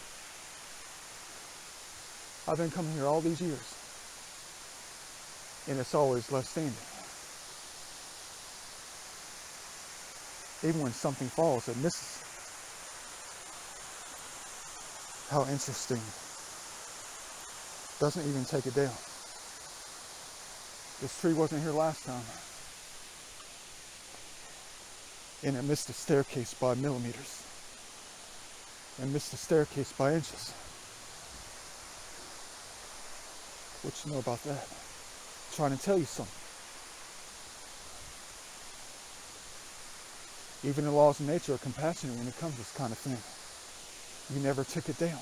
I've been coming here all these years, and it's always left standing. Even when something falls, it misses. How interesting. Doesn't even take it down. This tree wasn't here last time, and it missed the staircase by millimeters, and missed the staircase by inches. What you know about that? I'm trying to tell you something. Even the laws of nature are compassionate when it comes to this kind of thing. You never took it down.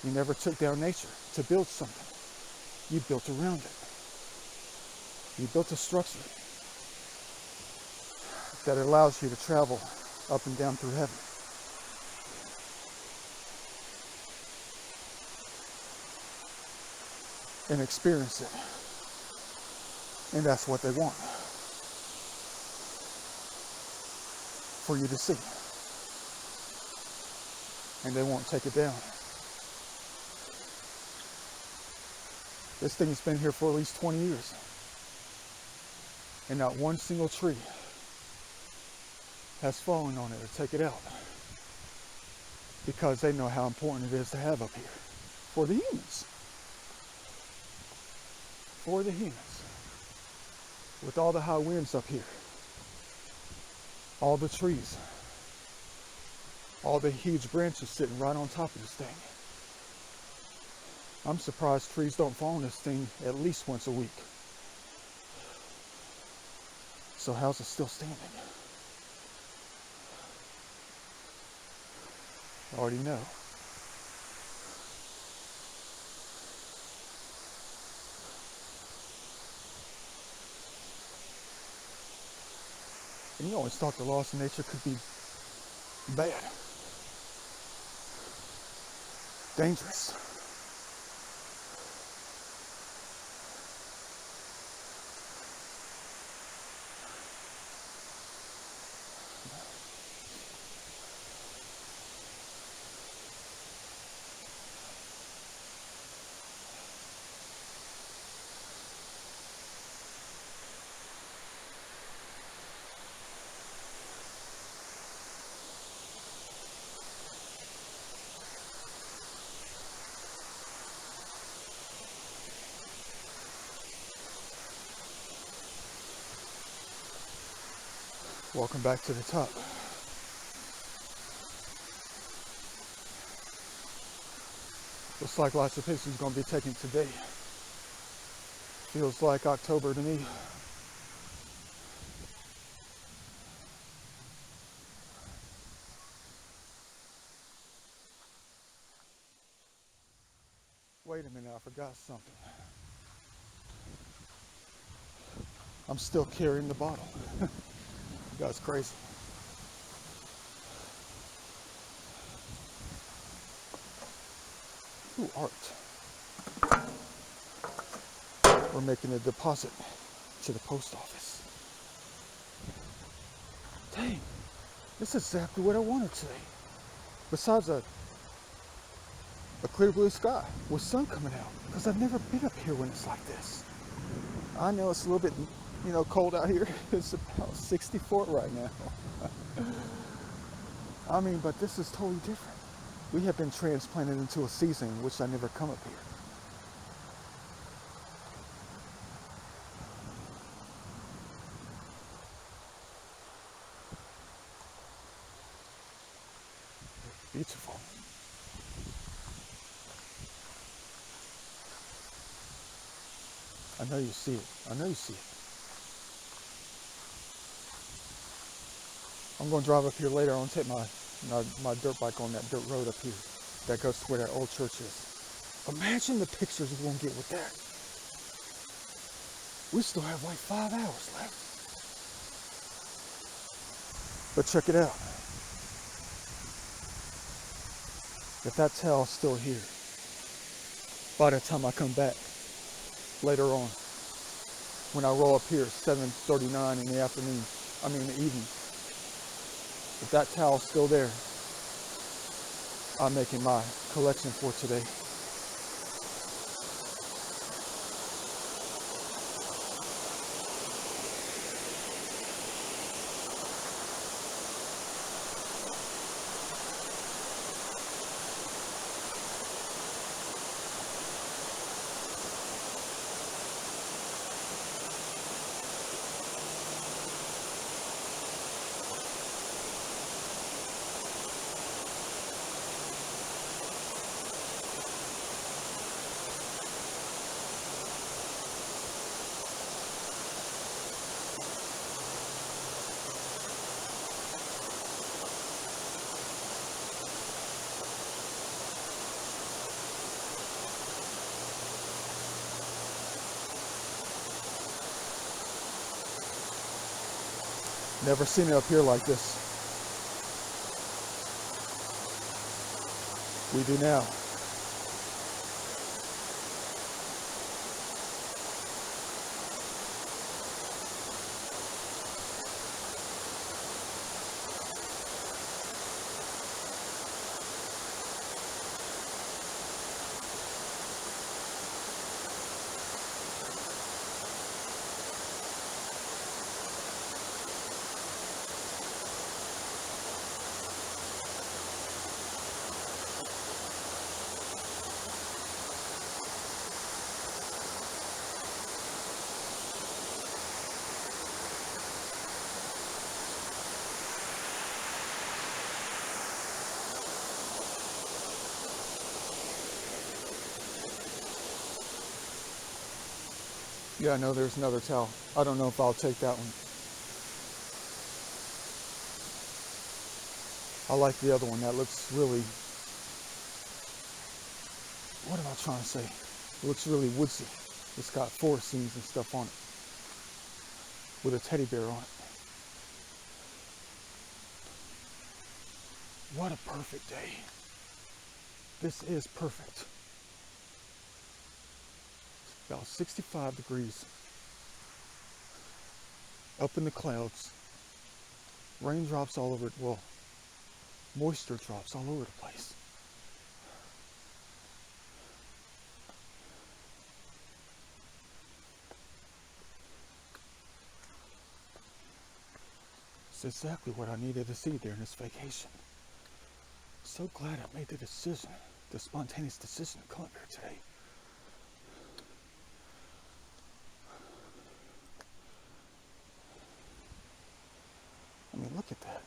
You never took down nature to build something. You built around it. You built a structure that allows you to travel up and down through heaven. And experience it. And that's what they want. For you to see. And they won't take it down. This thing's been here for at least 20 years. And not one single tree has fallen on it to take it out. Because they know how important it is to have up here. For the humans. For the humans. With all the high winds up here. All the trees. All the huge branches sitting right on top of this thing. I'm surprised trees don't fall on this thing at least once a week. So how's it still standing? I already know. And you always thought the laws of nature could be bad. Dangerous. Welcome back to the top. Looks like lots of pictures are going to be taken today. Feels like October to me. Wait a minute, I forgot something. I'm still carrying the bottle. That's crazy. Ooh, art. We're making a deposit to the post office. Dang, this is exactly what I wanted today. Besides a clear blue sky with sun coming out, because I've never been up here when it's like this. I know it's a little bit, cold out here. It's about 64 right now. I mean, but this is totally different. We have been transplanted into a season in which I never come up here. Beautiful. I know you see it. I know you see it. I'm going to drive up here later. I'm going to take my dirt bike on that dirt road up here that goes to where that old church is. Imagine the pictures we're going to get with that. We still have like 5 hours left. But check it out. If that towel's still here, by the time I come back later on, when I roll up here at 7:39 in the afternoon, in the evening, if that towel's still there, I'm making my collection for today. Never seen it up here like this. We do now. Yeah, I know there's another towel. I don't know if I'll take that one. I like the other one. That looks really, what am I trying to say? It looks really woodsy. It's got forest scenes and stuff on it, with a teddy bear on it. What a perfect day. This is perfect. It's about 65 degrees. Up in the clouds. Raindrops all over it. Well, moisture drops all over the place. It's exactly what I needed to see during this vacation. So glad I made the decision, the spontaneous decision to come up here today. I mean, look at that.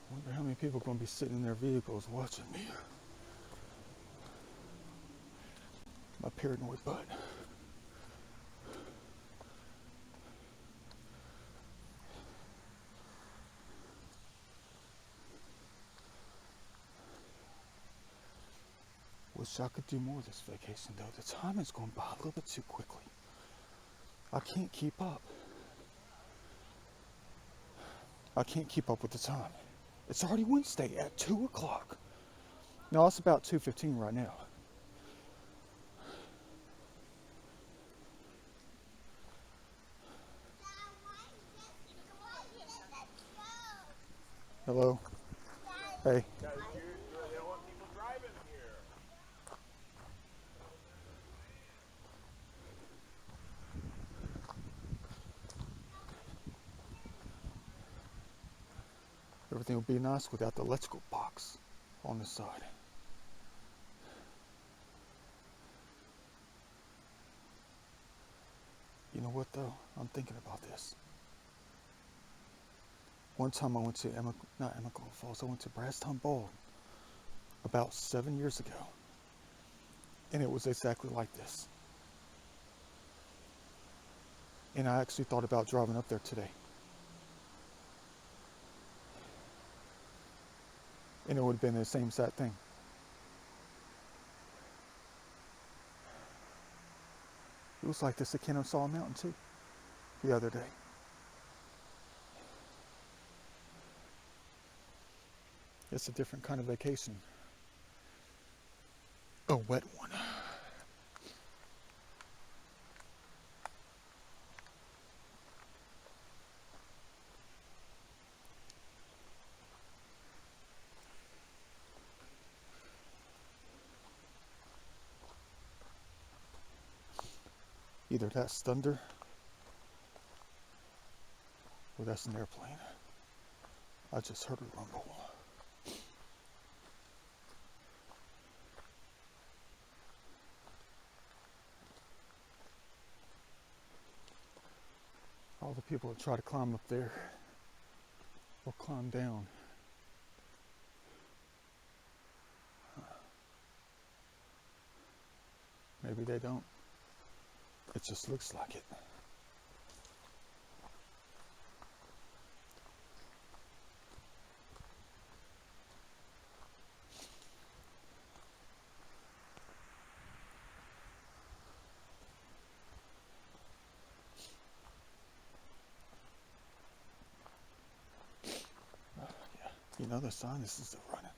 I wonder how many people are going to be sitting in their vehicles watching me. My paranoid butt. Wish I could do more this vacation though. The time is going by a little bit too quickly. I can't keep up. I can't keep up with the time. It's already Wednesday at 2 o'clock. No, it's about 2:15 right now. Hello? Hey. They don't want people driving here. Everything would be nice without the electrical box on the side. You know what though? I'm thinking about this. One time I went to not Emiglow Falls, I went to Brasstown Bowl about 7 years ago. And it was exactly like this. And I actually thought about driving up there today. And it would have been the same exact thing. It was like this at Kennesaw Mountain too, the other day. It's a different kind of vacation. A wet one. Either that's thunder or that's an airplane. I just heard a rumble. All the people that try to climb up there or climb down. Maybe they don't. It just looks like it. Yeah, you know the sinuses are running.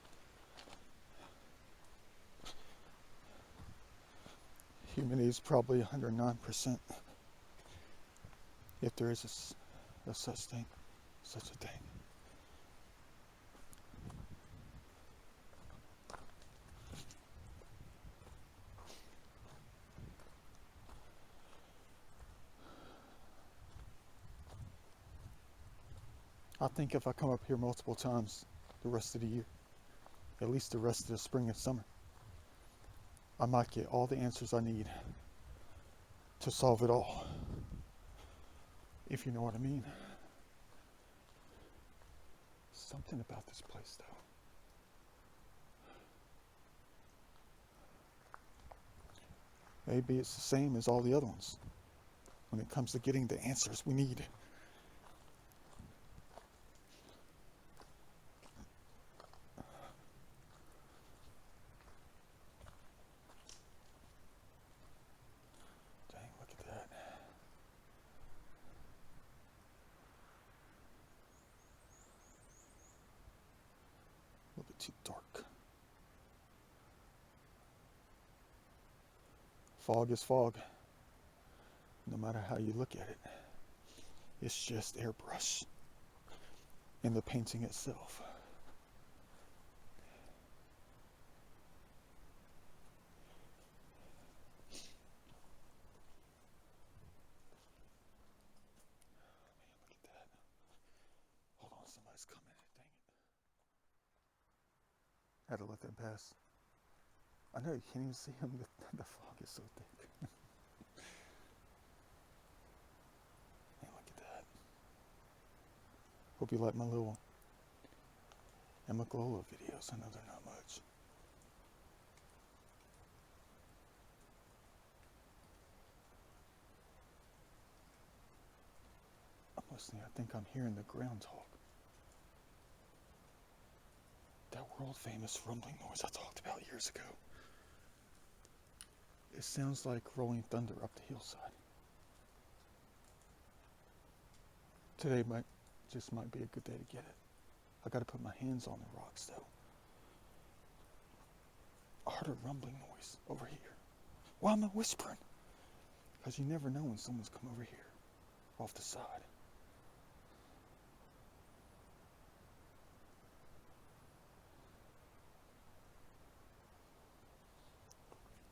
Humidity is probably 109%. If there is a such a thing. I think if I come up here multiple times the rest of the year, at least the rest of the spring and summer, I might get all the answers I need to solve it all. If you know what I mean. Something about this place though. Maybe it's the same as all the other ones when it comes to getting the answers we need. Dang, look at that. A little bit too dark. Fog is fog. No matter how you look at it. It's just airbrush in the painting itself. Man, look at that. Hold on, somebody's coming. Dang it. I had to let that pass. I know you can't even see him. The fog is so thick. Man, look at that. Hope you like my little Amaglola videos, I know they're not much. I'm listening, I think I'm hearing the ground talk. That world famous rumbling noise I talked about years ago. It sounds like rolling thunder up the hillside. Today might be a good day to get it. I gotta put my hands on the rocks though. I heard a rumbling noise over here. Why am I whispering? Because you never know when someone's come over here, off the side.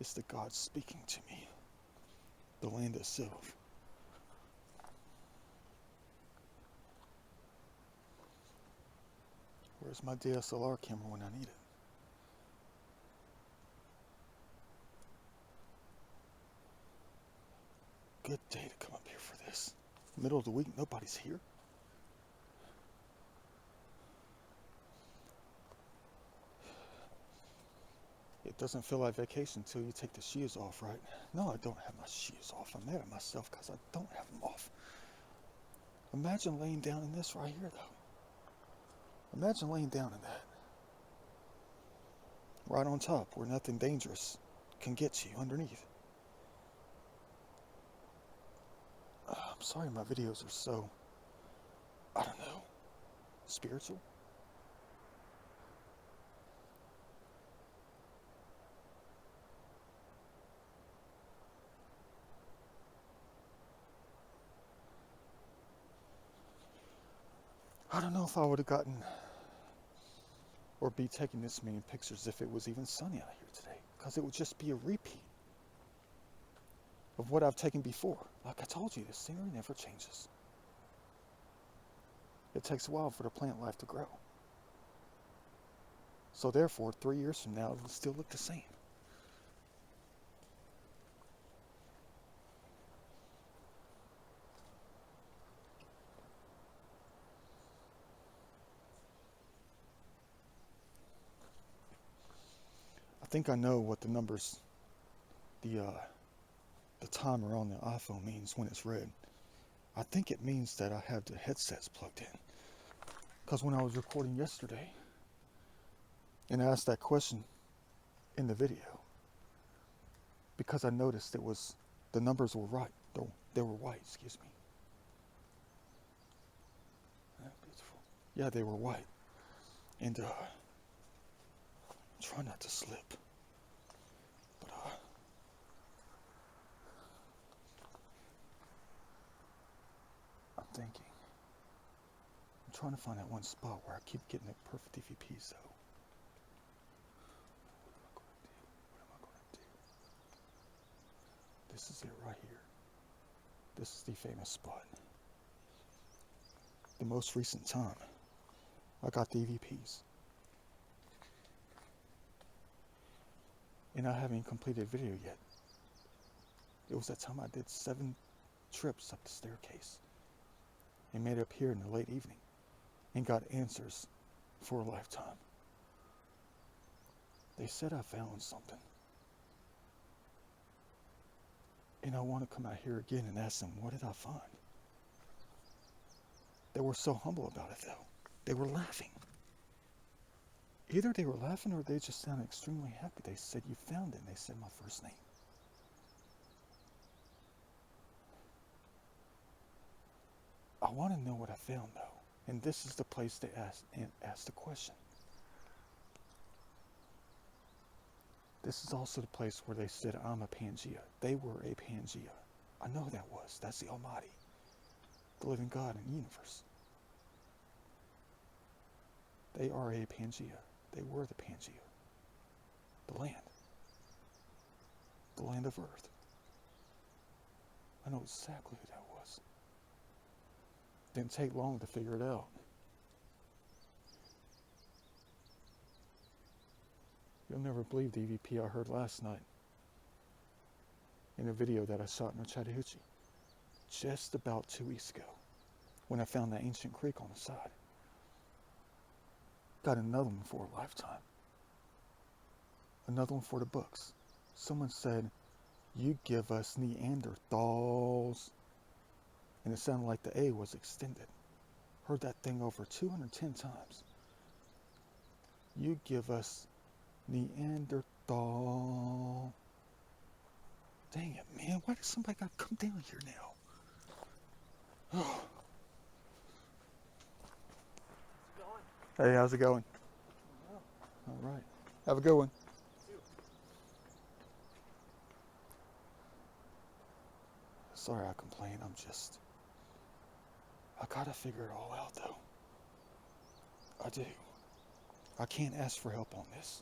It's the God speaking to me. The land itself. Where's my DSLR camera when I need it? Good day to come up here for this. Middle of the week, nobody's here. It doesn't feel like vacation until you take the shoes off, right? No, I don't have my shoes off. I'm mad at myself because I don't have them off. Imagine laying down in this right here, though. Imagine laying down in that. Right on top, where nothing dangerous can get you underneath. I'm sorry my videos are so, I don't know, spiritual. I don't know if I would have gotten or be taking this many pictures if it was even sunny out here today, because it would just be a repeat of what I've taken before. Like I told you, the scenery never changes. It takes a while for the plant life to grow. So therefore, 3 years from now, it'll still look the same. I think I know what the numbers, the timer on the iPhone means when it's red. I think it means that I have the headsets plugged in. Because when I was recording yesterday and asked that question in the video, because I noticed the numbers were right. They were white, excuse me. Beautiful. Yeah, they were white. And try not to slip. But I'm thinking. I'm trying to find that one spot where I keep getting the perfect EVPs though. What am I going to do? This is it right here. This is the famous spot. The most recent time I got the EVPs. And I haven't completed a video yet. It was that time I did 7 trips up the staircase and made it up here in the late evening and got answers for a lifetime. They said I found something. And I want to come out here again and ask them, what did I find? They were so humble about it though. They were laughing. Either they were laughing or they just sounded extremely happy. They said, you found it, and they said my first name. I want to know what I found though. And this is the place to ask the question. This is also the place where they said I'm a Pangea. They were a Pangea. I know that was. That's the Almighty, the living God in the universe. They are a Pangea. They were the Pangea. The land of Earth. I know exactly who that was. Didn't take long to figure it out. You'll never believe the EVP I heard last night in a video that I shot in Chattahoochee just about 2 weeks ago when I found that ancient creek on the side. Got another one for a lifetime. Another one for the books. Someone said, "You give us Neanderthals." And it sounded like the A was extended. Heard that thing over 210 times. You give us Neanderthal. Dang it, man. Why does somebody gotta come down here now? Oh. Hey, how's it going? All right. Have a good one. Sorry I complain. I gotta figure it all out though. I do. I can't ask for help on this.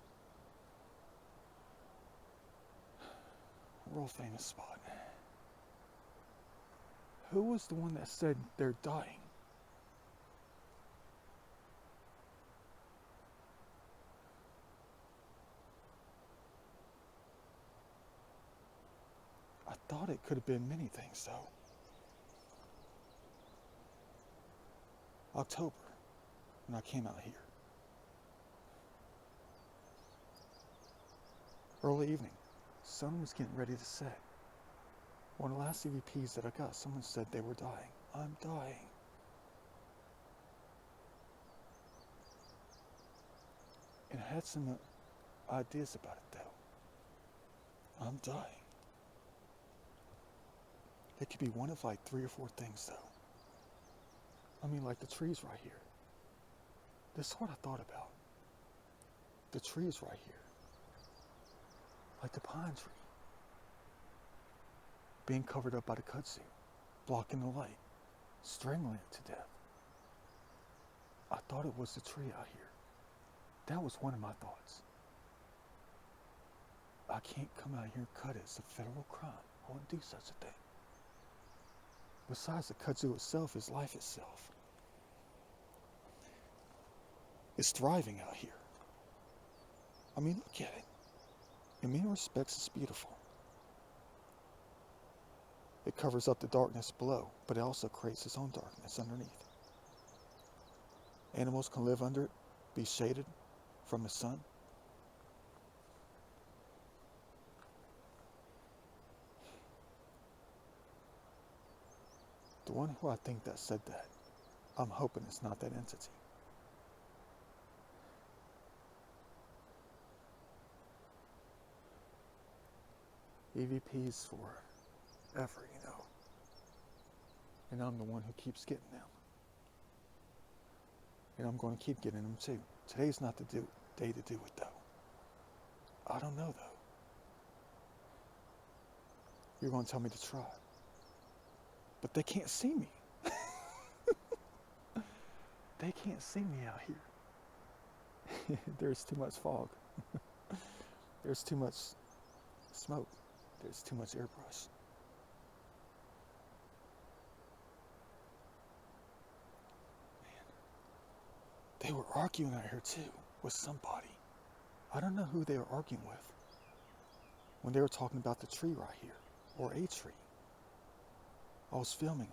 World famous spot. Who was the one that said they're dying? I thought it could have been many things though. October, when I came out here. Early evening, sun was getting ready to set. One of the last EVPs that I got, someone said they were dying. I'm dying. And I had some ideas about it though. I'm dying. It could be one of like 3 or 4 things though. I mean, like the trees right here. This is what I thought about. The trees right here. Like the pine tree. Being covered up by the kudzu. Blocking the light. Strangling it to death. I thought it was the tree out here. That was one of my thoughts. I can't come out here and cut it. It's a federal crime. I wouldn't do such a thing. Besides, the kudzu itself is life itself. It's thriving out here. I mean, look at it. In many respects, it's beautiful. It covers up the darkness below, but it also creates its own darkness underneath. Animals can live under it, be shaded from the sun. The one who I think that said that, I'm hoping it's not that entity. EVPs forever, you know. And I'm the one who keeps getting them. And I'm going to keep getting them too. Today's not the day to do it though. I don't know though. You're going to tell me to try. But they can't see me. They can't see me out here. There's too much fog. There's too much smoke. There's too much airbrush. Man. They were arguing out here too with somebody. I don't know who they were arguing with. When they were talking about the tree right here, or a tree. I was filming.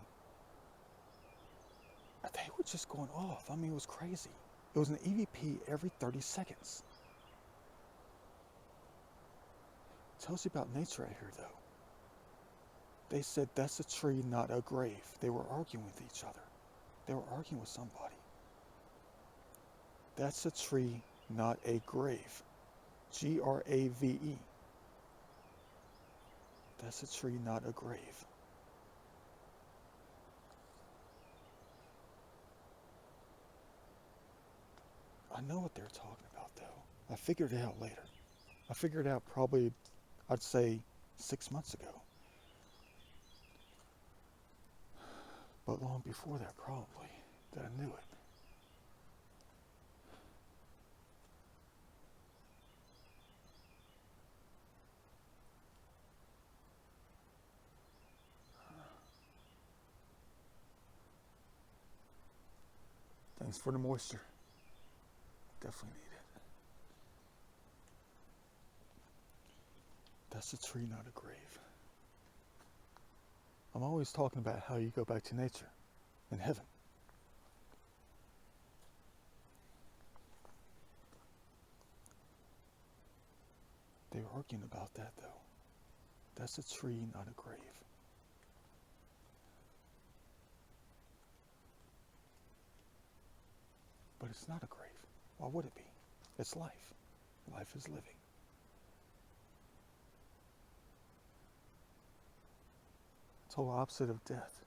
They were just going off. I mean, it was crazy. It was an EVP every 30 seconds. Tells you about nature right here, though. They said that's a tree, not a grave. They were arguing with each other. They were arguing with somebody. That's a tree, not a grave. Grave. That's a tree, not a grave. I know what they're talking about, though. I figured it out later. I figured it out probably, I'd say, 6 months ago. But long before that, probably, that I knew it. Thanks for the moisture. Definitely need it. That's a tree, not a grave. I'm always talking about how you go back to nature in heaven. They were arguing about that though. That's a tree, not a grave. But it's not a grave. Why would it be? It's life. Life is living. Total opposite of death,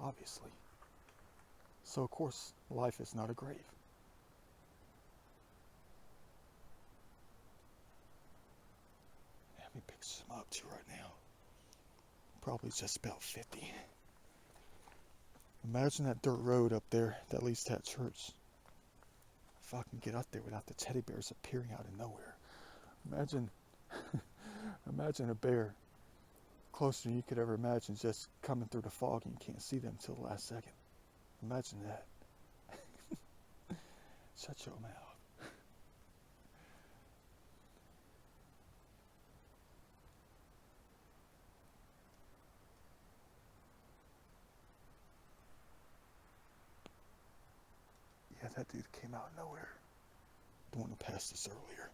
obviously. So of course, life is not a grave. Let me pick some up to right now. Probably just about 50. Imagine that dirt road up there that leads to that church. If I can get up there without the teddy bears appearing out of nowhere. Imagine, imagine a bear closer than you could ever imagine, just coming through the fog and you can't see them until the last second. Imagine that. Shut your mouth. Yeah, that dude came out of nowhere. The one who passed us earlier.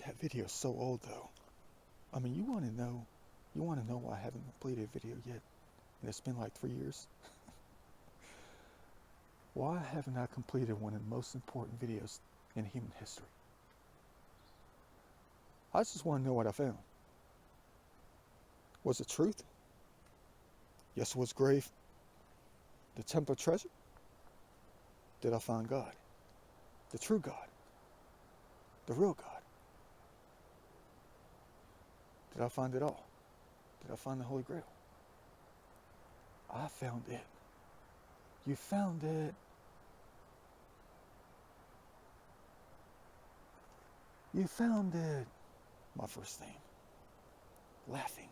That video is so old though. I mean, you want to know why I haven't completed a video yet? And it's been like 3 years. Why haven't I completed one of the most important videos in human history? I just want to know what I found. Was it truth? Yes, it was grave. The temple treasure? Did I find God? The true God? The real God? Did I find it all? Did I find the Holy Grail? I found it. You found it. You found it. My first name. Laughing.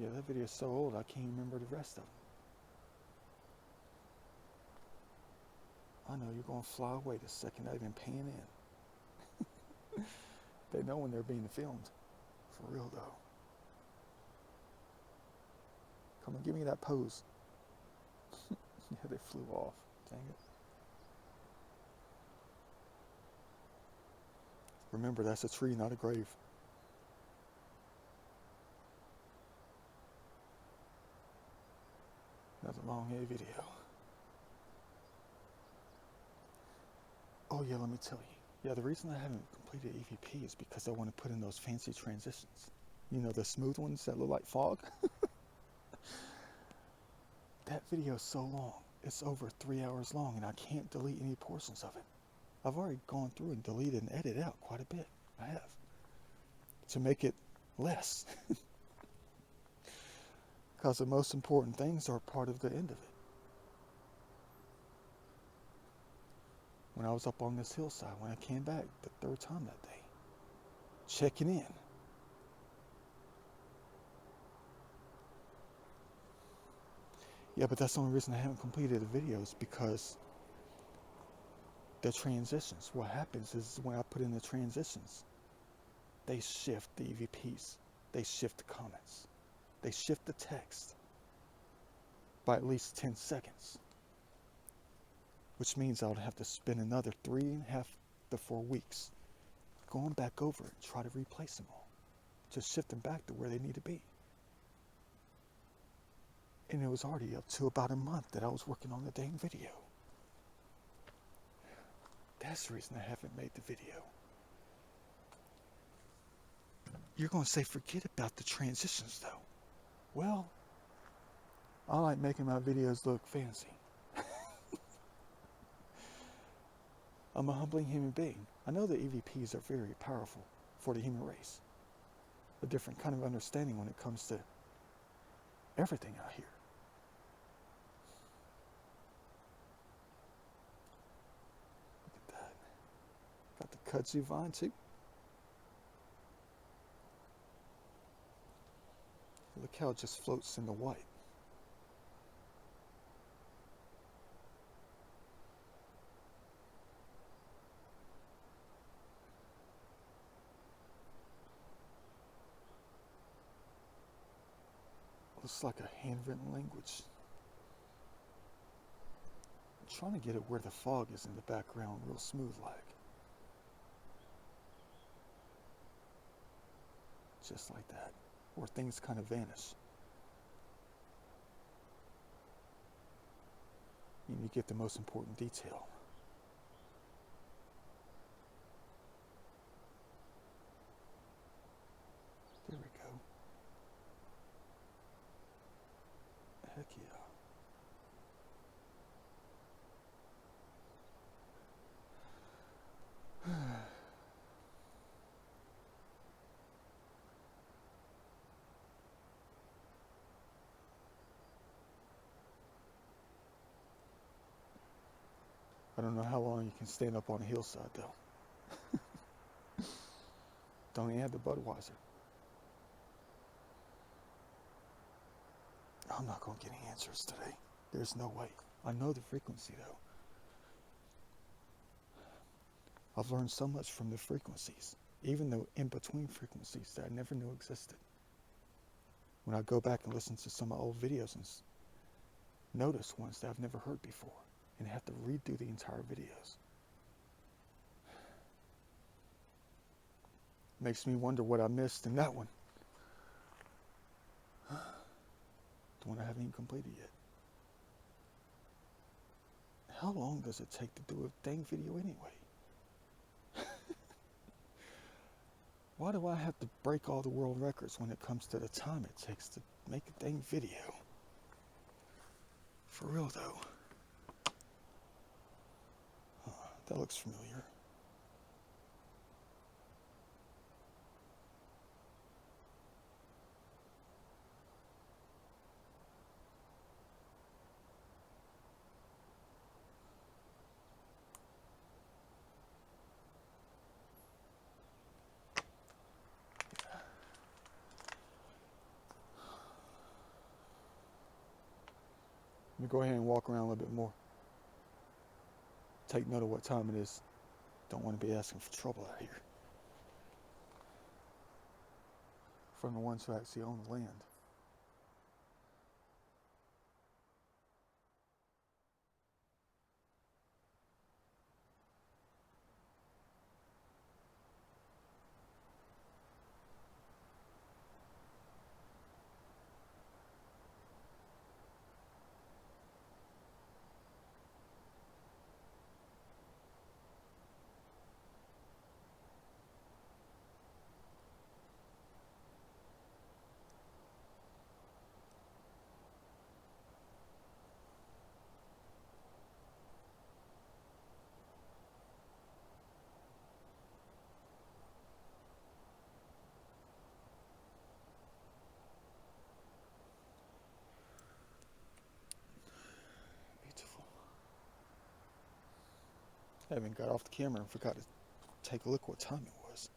Yeah, that video is so old I can't remember the rest of them. I know you're going to fly away the second I even pan in. They know when they're being filmed. For real though. Come on, give me that pose. Yeah, they flew off. Dang it. Remember, that's a tree, not a grave. That's a long A video. Oh yeah, let me tell you. Yeah, the reason I haven't completed EVP is because I want to put in those fancy transitions. You know, the smooth ones that look like fog? That video is so long. It's over 3 hours long and I can't delete any portions of it. I've already gone through and deleted and edited out quite a bit. I have. To make it less. Because the most important things are part of the end of it. When I was up on this hillside, when I came back the third time that day, checking in. Yeah, but that's the only reason I haven't completed the videos, because the transitions, what happens is when I put in the transitions, they shift the EVPs, they shift the comments, they shift the text by at least 10 seconds. Which means I would have to spend another 3.5 to 4 weeks going back over it and try to replace them all. Just shift them back to where they need to be. And it was already up to about a month that I was working on the dang video. That's the reason I haven't made the video. You're going to say, forget about the transitions though. Well, I like making my videos look fancy. I'm a humbling human being. I know that EVPs are very powerful for the human race. A different kind of understanding when it comes to everything out here. Look at that. Got the kudzu vine too. Look how it just floats in the white. Looks like a handwritten language. I'm trying to get it where the fog is in the background, real smooth like. Just like that. Where things kind of vanish. And you get the most important detail. There we go. Heck yeah. I don't know how long you can stand up on a hillside though. Don't even have the Budweiser. I'm not going to get any answers today. There's no way. I know the frequency though. I've learned so much from the frequencies, even the in-between frequencies that I never knew existed. When I go back and listen to some of my old videos and notice ones that I've never heard before and have to redo the entire videos. Makes me wonder what I missed in that one. The one I haven't even completed yet. How long does it take to do a dang video anyway? Why do I have to break all the world records when it comes to the time it takes to make a dang video? For real though. That looks familiar. Let me go ahead and walk around a little bit more. Take note of what time it is. Don't want to be asking for trouble out here. From the ones who actually own the land. Beautiful. I haven't got off the camera and forgot to take a look what time it was.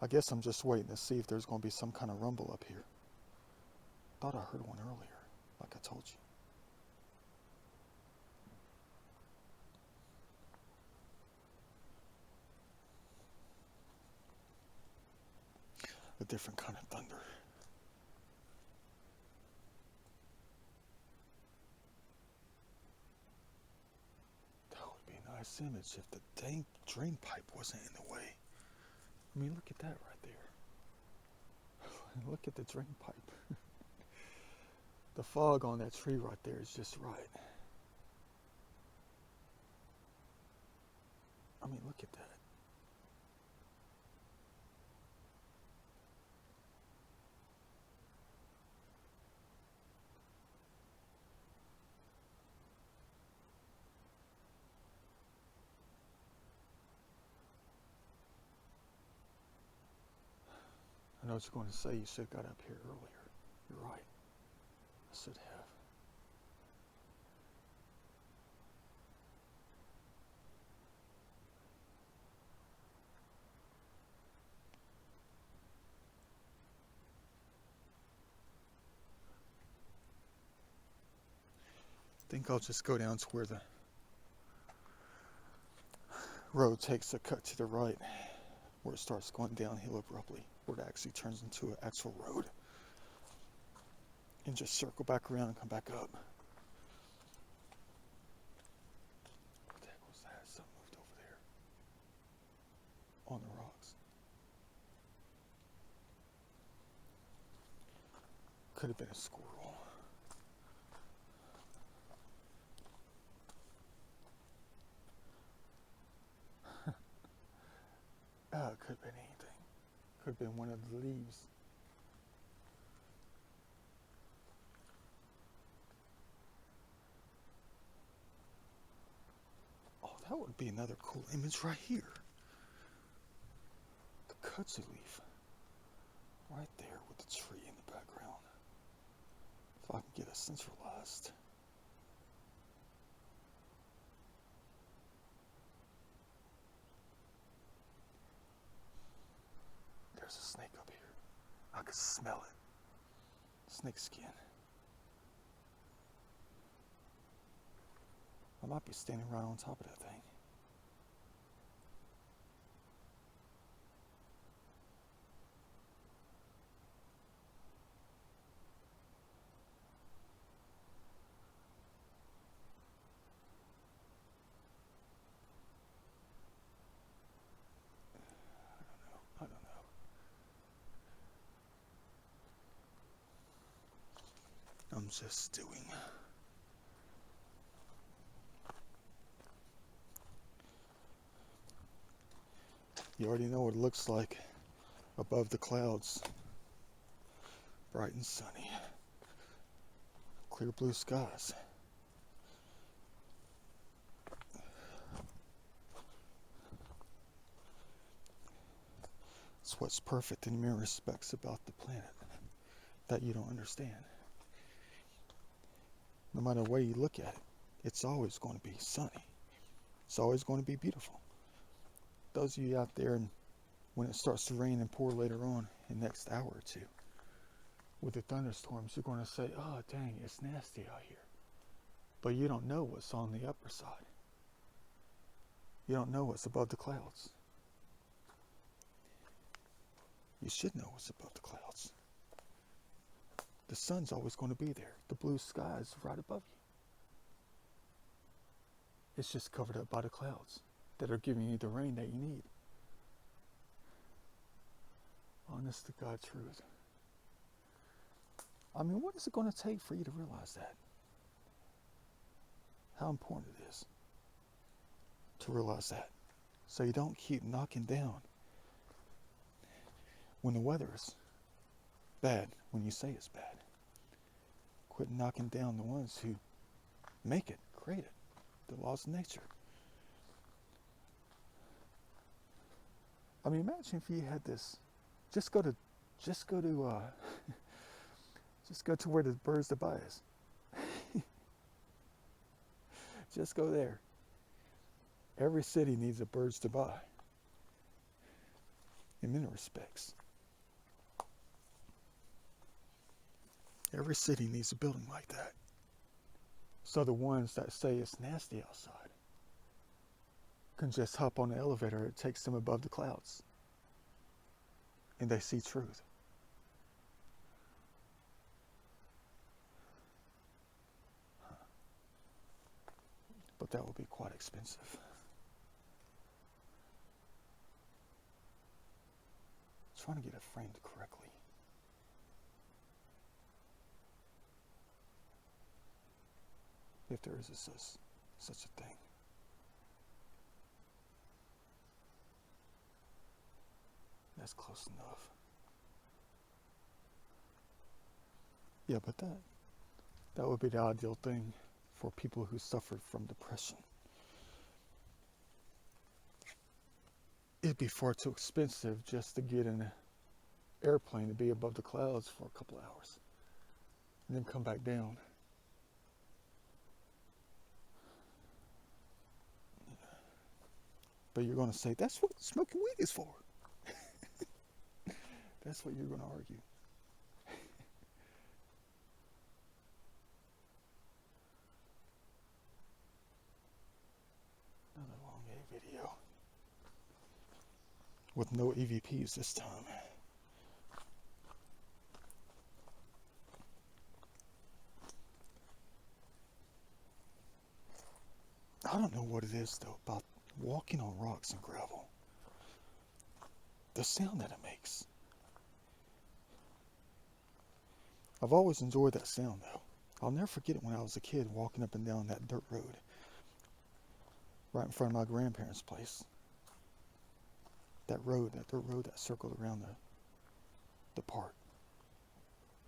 I guess I'm just waiting to see if there's going to be some kind of rumble up here. Thought I heard one earlier, like I told you. A different kind of thunder. That would be a nice image if the dang drain pipe wasn't in the way. I mean, look at that right there. Look at the drain pipe. The fog on that tree right there is just right. I mean, look at that. I know what you're going to say. You should have got up here earlier. You're right. I should have. think I'll just go down to where the road takes a cut to the right, where it starts going downhill abruptly, where it actually turns into an actual road, and just circle back around and come back up. What the heck was that? Something moved over there on the rocks. Could have been a squirrel. It could have been anything. Could have been one of the leaves. Oh, that would be another cool image right here. The kudzu leaf. Right there with the tree in the background. If I can get it centralized. There's a snake up here. I could smell it. Snake skin. I might be standing right on top of that thing. I don't know. I'm just doing. You already know what it looks like above the clouds. Bright and sunny. Clear blue skies. It's what's perfect in many respects about the planet that you don't understand. No matter the way you look at it, it's always going to be sunny. It's always going to be beautiful. Those of you out there, and when it starts to rain and pour later on in the next hour or two, with the thunderstorms, you're going to say, oh dang, it's nasty out here. But you don't know what's on the upper side. You don't know what's above the clouds. You should know what's above the clouds. The sun's always going to be there. The blue sky is right above you. It's just covered up by the clouds that are giving you the rain that you need. Honest to God truth. I mean, what is it going to take for you to realize that? How important it is to realize that. So you don't keep knocking down when the weather is bad, when you say it's bad. Quit knocking down the ones who make it, create it, the laws of nature. I mean, imagine if you had this. Just go to where the birds to buy is. Just go there. Every city needs a birds to buy. In many respects. Every city needs a building like that. So the ones that say it's nasty outside can just hop on the elevator. It takes them above the clouds. And they see truth. But that would be quite expensive. Trying to get it framed correctly. If there is such a thing. That's close enough. Yeah, but that would be the ideal thing for people who suffered from depression. It'd be far too expensive just to get in an airplane to be above the clouds for a couple of hours and then come back down. But you're going to say, that's what smoking weed is for. That's what you're going to argue. with no EVPs this time. I don't know what it is though about walking on rocks and gravel. The sound that it makes. I've always enjoyed that sound though. I'll never forget it when I was a kid walking up and down that dirt road right in front of my grandparents' place. That dirt road that circled around the part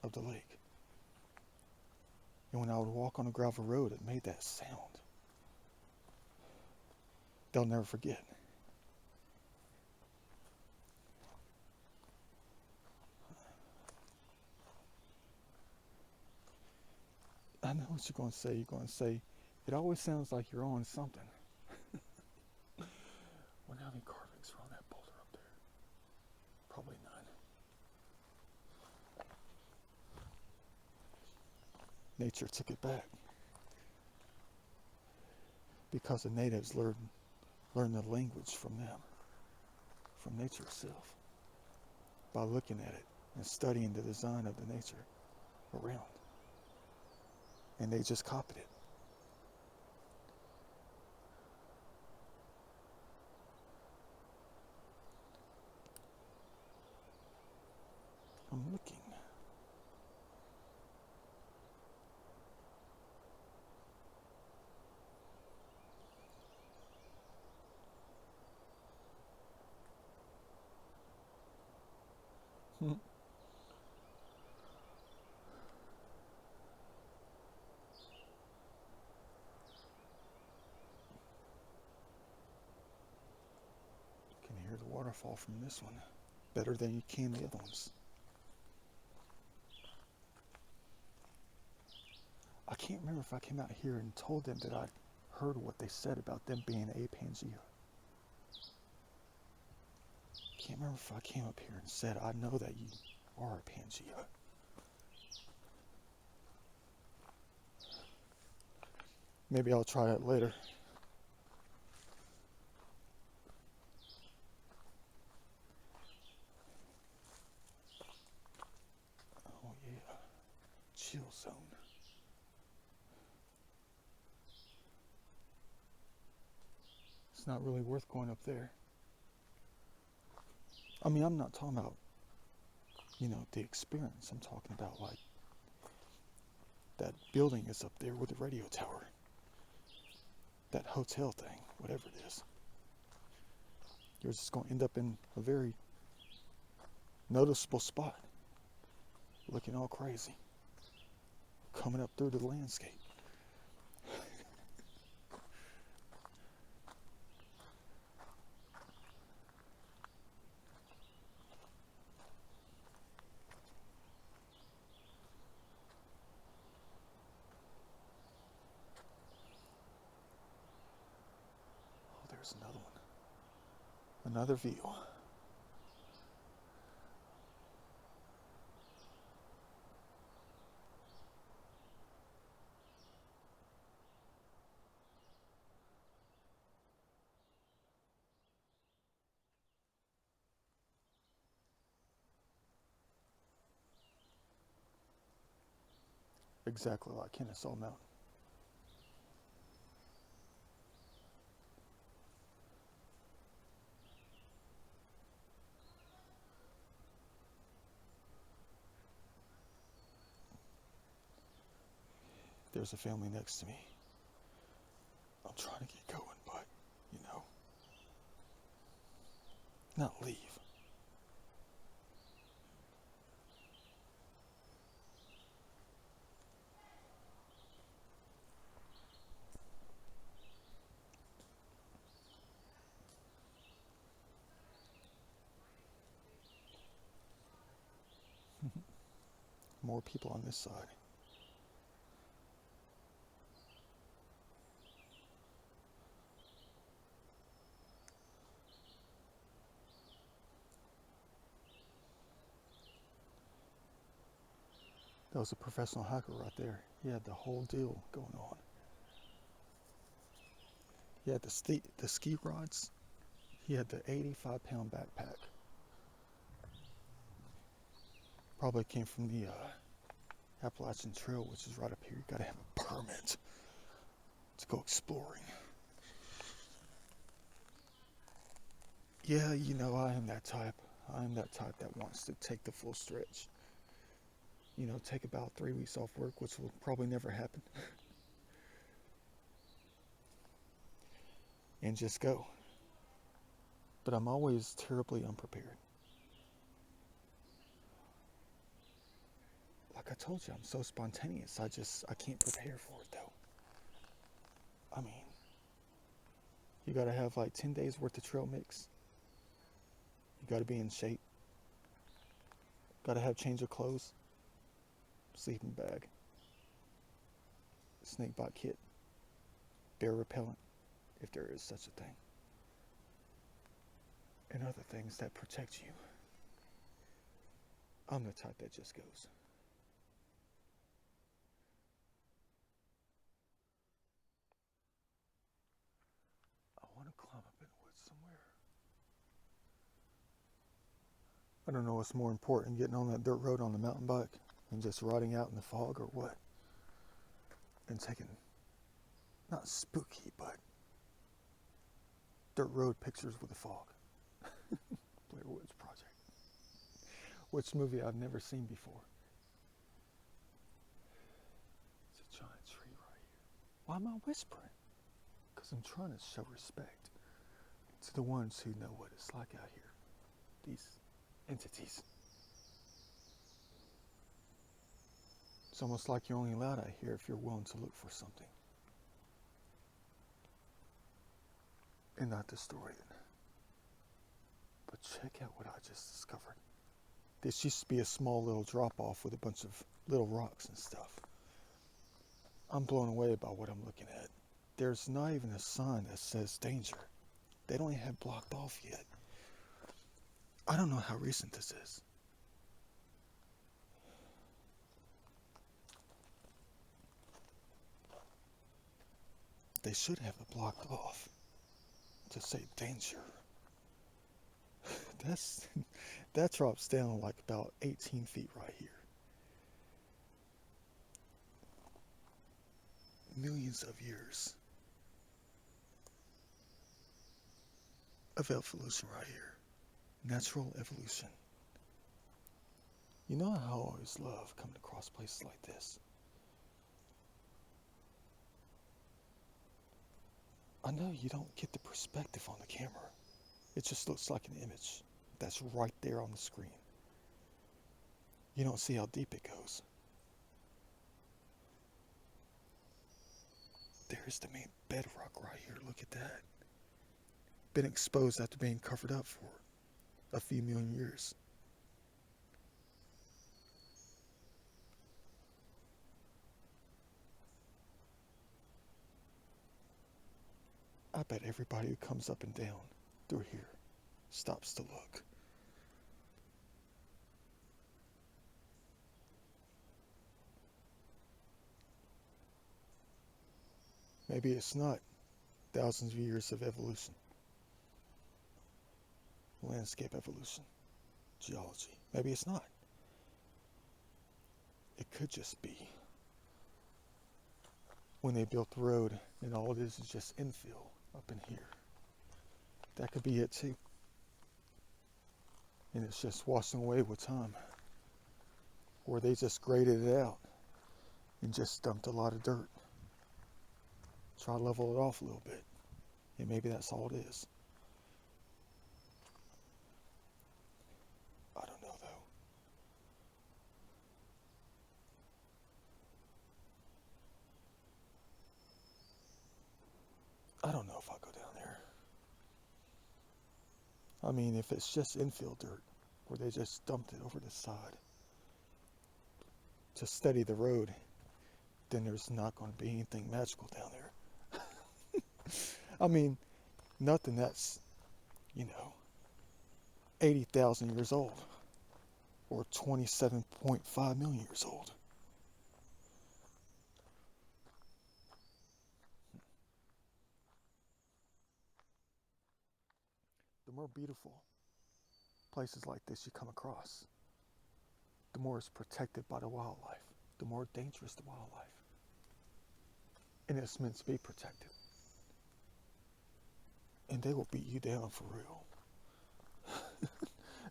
of the lake. And when I would walk on a gravel road, it made that sound. They'll never forget. I know what you're going to say. You're going to say, it always sounds like you're on something. Wonder how many carvings are on that boulder up there. Probably none. Nature took it back. Because the natives learned the language from them, from nature itself, by looking at it and studying the design of the nature around. And they just copied it. I'm looking. Can hear the waterfall from this one better than you can the other ones. I can't remember if I came out here and told them that I heard what they said about them being a Pangea. Can't remember if I came up here and said, I know that you are a Pangea. Maybe I'll try it later. Oh yeah, chill zone. It's not really worth going up there. I mean, I'm not talking about, the experience. I'm talking about like that building is up there with the radio tower. That hotel thing, whatever it is. You're just going to end up in a very noticeable spot, looking all crazy, coming up through the landscape. Oh, there's another one. Another view. Exactly like Kennesaw Mountain. There's a family next to me. I'm trying to get going, but, not leave. More people on this side. That was a professional hiker right there. He had the whole deal going on. He had the ski rods. He had the 85-pound backpack. Probably came from the Appalachian Trail, which is right up here. You gotta have a permit to go exploring. Yeah, you know, I am that type. I am that type that wants to take the full stretch. You know, take about 3 weeks off work, which will probably never happen. And just go. But I'm always terribly unprepared. Like I told you, I'm so spontaneous. I can't prepare for it though. I mean, you gotta have like 10 days worth of trail mix. You gotta be in shape. Gotta have change of clothes, sleeping bag, snake bite kit, bear repellent, if there is such a thing, and other things that protect you. I'm the type that just goes. I want to climb up in the woods somewhere. I don't know what's more important, getting on that dirt road on the mountain bike and just riding out in the fog, or what. And taking, not spooky, but dirt road pictures with the fog. Blair Woods Project. Which movie I've never seen before. It's a giant tree right here. Why am I whispering? Because I'm trying to show respect to the ones who know what it's like out here. These entities. It's almost like you're only allowed out here if you're willing to look for something and not destroy it. But check out what I just discovered. This used to be a small little drop off with a bunch of little rocks and stuff. I'm blown away by what I'm looking at. There's not even a sign that says danger. They don't even have blocked off yet. I don't know how recent this is. They should have it blocked off to say danger. That drops down like about 18 feet right here. Millions of years of evolution right here. Natural evolution. You know how I always love coming across places like this. I know you don't get the perspective on the camera. It just looks like an image that's right there on the screen. You don't see how deep it goes. There's the main bedrock right here. Look at that. Been exposed after being covered up for a few million years. I bet everybody who comes up and down through here stops to look. Maybe it's not thousands of years of evolution. Landscape evolution. Geology. Maybe it's not. It could just be when they built the road and all it is just infill up in here. That could be it too. And it's just washing away with time. Or they just graded it out and just dumped a lot of dirt. Try to level it off a little bit. And maybe that's all it is. I don't know though. I don't know if I'll go down there. I mean, if it's just infill dirt, where they just dumped it over the side to steady the road, then there's not going to be anything magical down there. I mean, nothing that's, 80,000 years old or 27.5 million years old. more beautiful places like this you come across, the more it's protected by the wildlife, the more dangerous the wildlife. And it's meant to be protected. And they will beat you down for real.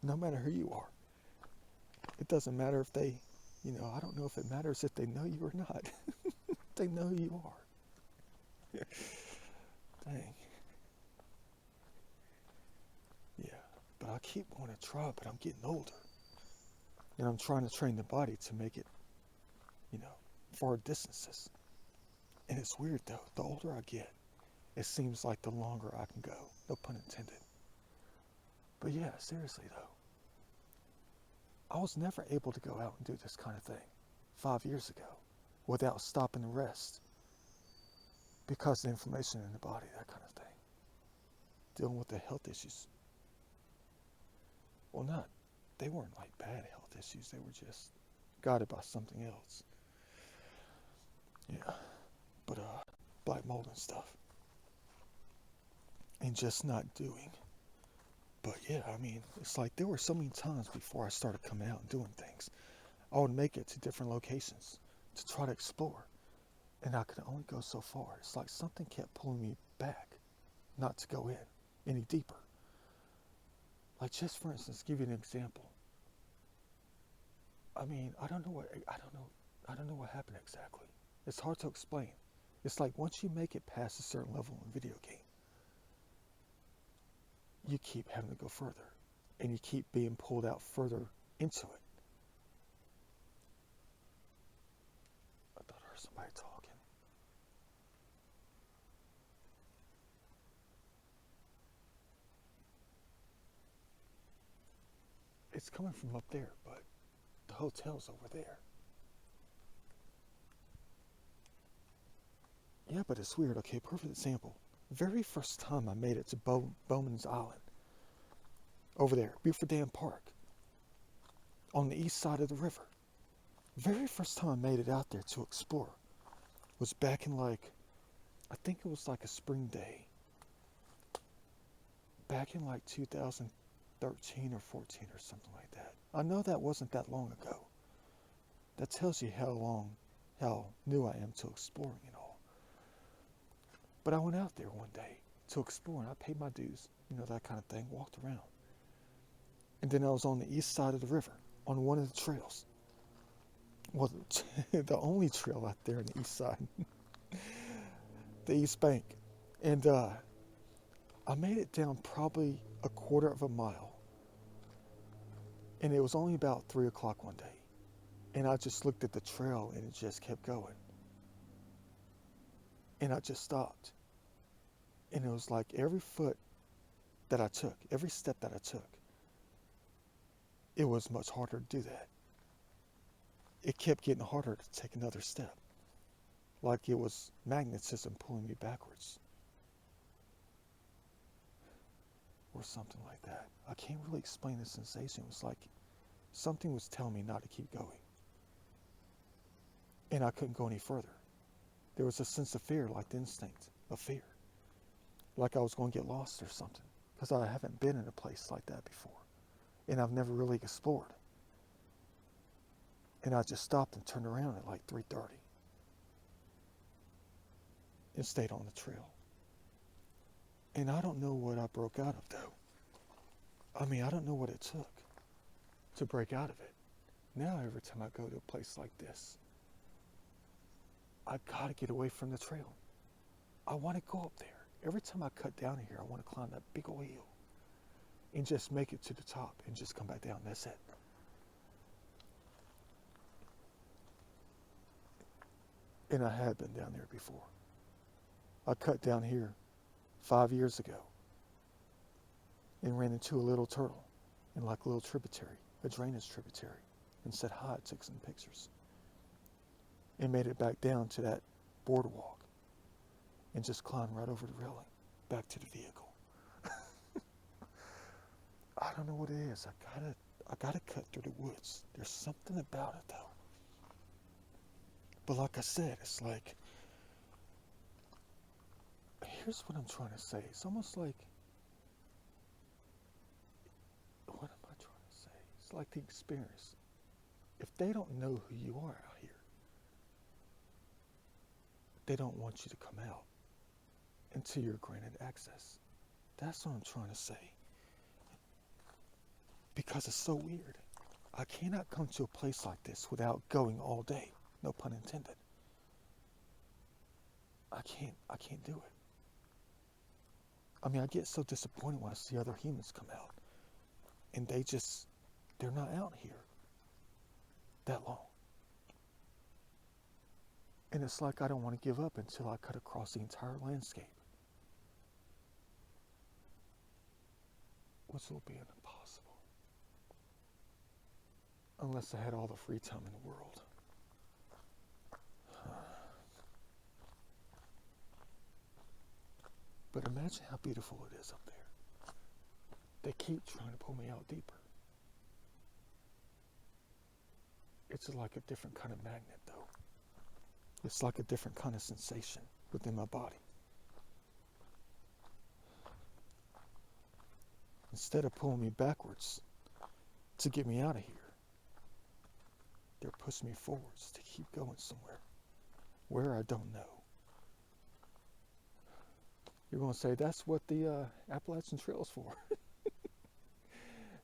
No matter who you are. It doesn't matter if they, I don't know if it matters if they know you or not. They know who you are. Dang. Yeah, but I keep wanting to try, but I'm getting older. And I'm trying to train the body to make it, far distances. And it's weird though, the older I get, it seems like the longer I can go. No pun intended. But yeah, seriously though, I was never able to go out and do this kind of thing 5 years ago without stopping to rest because of the inflammation in the body, that kind of thing. Dealing with the health issues. Well, they weren't like bad health issues, they were just guided by something else. Yeah, but black mold and stuff. And just not doing. But yeah, I mean, it's like there were so many times before I started coming out and doing things, I would make it to different locations to try to explore. And I could only go so far. It's like something kept pulling me back, not to go in any deeper. Like just for instance, give you an example. I mean, I don't know what happened exactly. It's hard to explain. It's like once you make it past a certain level in a video game, you keep having to go further, and you keep being pulled out further into it. I thought I heard somebody talking. It's coming from up there, but the hotel's over there. Yeah, but it's weird. Okay, perfect example. Very first time I made it to Bowman's Island, over there, Beaufort Dam Park, on the east side of the river. Very first time I made it out there to explore was back in I think it was like a spring day, back in 2013 or 14 or something like that. I know that wasn't that long ago. That tells you how new I am to exploring and all. But I went out there one day to explore and I paid my dues, that kind of thing, walked around. And then I was on the east side of the river, on one of the trails. Well, the only trail out there on the east side, the east bank. And I made it down probably a quarter of a mile. And it was only about 3 o'clock one day. And I just looked at the trail and it just kept going. And I just stopped. And it was like every foot that I took, every step that I took, it was much harder to do that. It kept getting harder to take another step. Like it was magnetism pulling me backwards. Or something like that. I can't really explain the sensation. It was like something was telling me not to keep going. And I couldn't go any further. There was a sense of fear, like the instinct of fear. Like I was going to get lost or something. Because I haven't been in a place like that before. And I've never really explored. And I just stopped and turned around at 3:30. And stayed on the trail. And I don't know what I broke out of though. I mean, I don't know what it took to break out of it. Now every time I go to a place like this, I gotta get away from the trail. I want to go up there. Every time I cut down here, I want to climb that big old hill and just make it to the top and just come back down. That's it. And I had been down there before. I cut down here 5 years ago and ran into a little turtle in a little tributary, a drainage tributary, and said hi, took some pictures. And made it back down to that boardwalk and just climbed right over the railing back to the vehicle. I don't know what it is. I gotta cut through the woods. There's something about it though. But like I said, it's like, here's what I'm trying to say. It's almost like It's like the experience. If they don't know who you are out here, they don't want you to come out until you're granted access. That's what I'm trying to say. Because it's so weird. I cannot come to a place like this without going all day. No pun intended. I can't do it. I mean, I get so disappointed when I see other humans come out and they're not out here that long. And it's like I don't want to give up until I cut across the entire landscape. Which will be impossible. Unless I had all the free time in the world. But imagine how beautiful it is up there. They keep trying to pull me out deeper. It's like a different kind of magnet, though. It's like a different kind of sensation within my body. Instead of pulling me backwards to get me out of here, they're pushing me forwards to keep going somewhere. Where, I don't know. You're going to say, that's what the Appalachian Trail is for.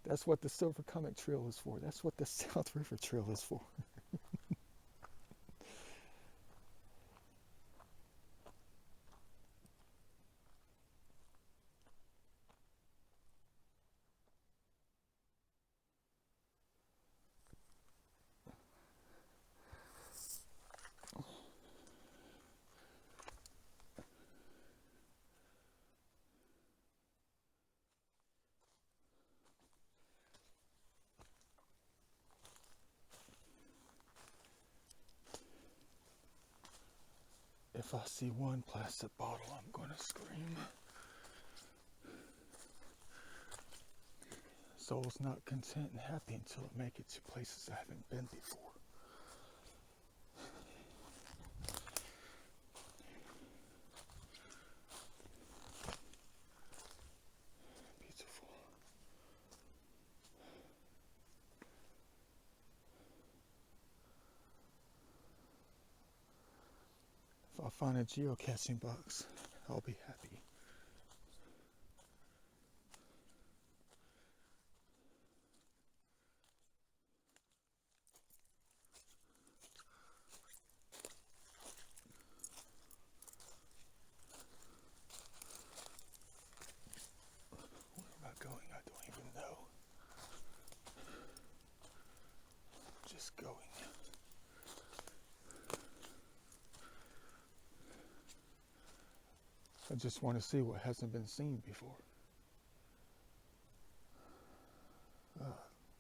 That's what the Silver Comet Trail is for. That's what the South River Trail is for. If I see one plastic bottle, I'm going to scream. Soul's not content and happy until it makes it to places I haven't been before. Beautiful. If I find a geocaching box, I'll be happy. Where am I going? I don't even know. Just going. I just want to see what hasn't been seen before. Oh,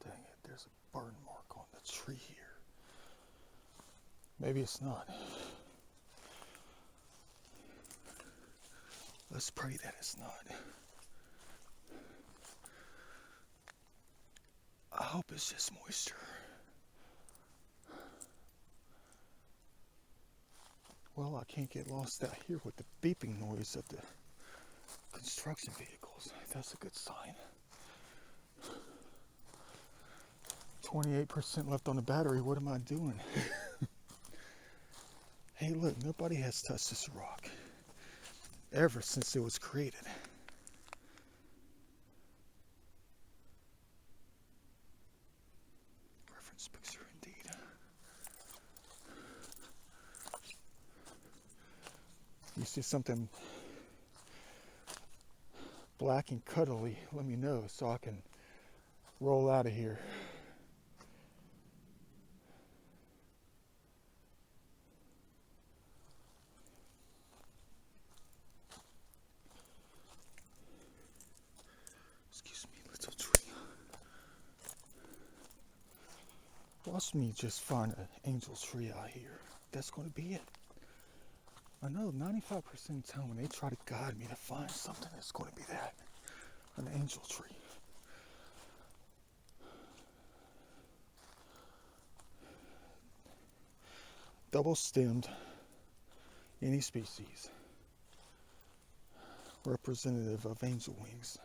dang it, there's a burn mark on the tree here. Maybe it's not. Let's pray that it's not. I hope it's just moisture. Well, I can't get lost out here with the beeping noise of the construction vehicles. That's a good sign. 28% left on the battery. What am I doing? Hey, look, nobody has touched this rock ever since it was created. Reference picture indeed. You see something black and cuddly, let me know so I can roll out of here. Excuse me, little tree. Watch me just find an angel tree out here. That's going to be it. I know 95% of the time when they try to guide me to find something, it's going to be that. An angel tree. Double stemmed, any species. Representative of angel wings.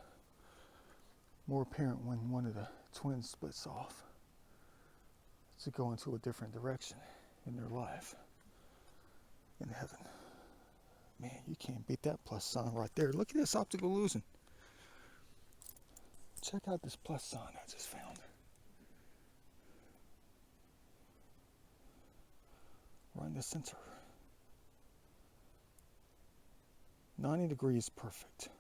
more apparent when one of the twins splits off to go into a different direction in their life in heaven. Man, you can't beat that plus sign right there. Look at this optical illusion. Check out this plus sign I just found. Right in the center. 90 degrees perfect.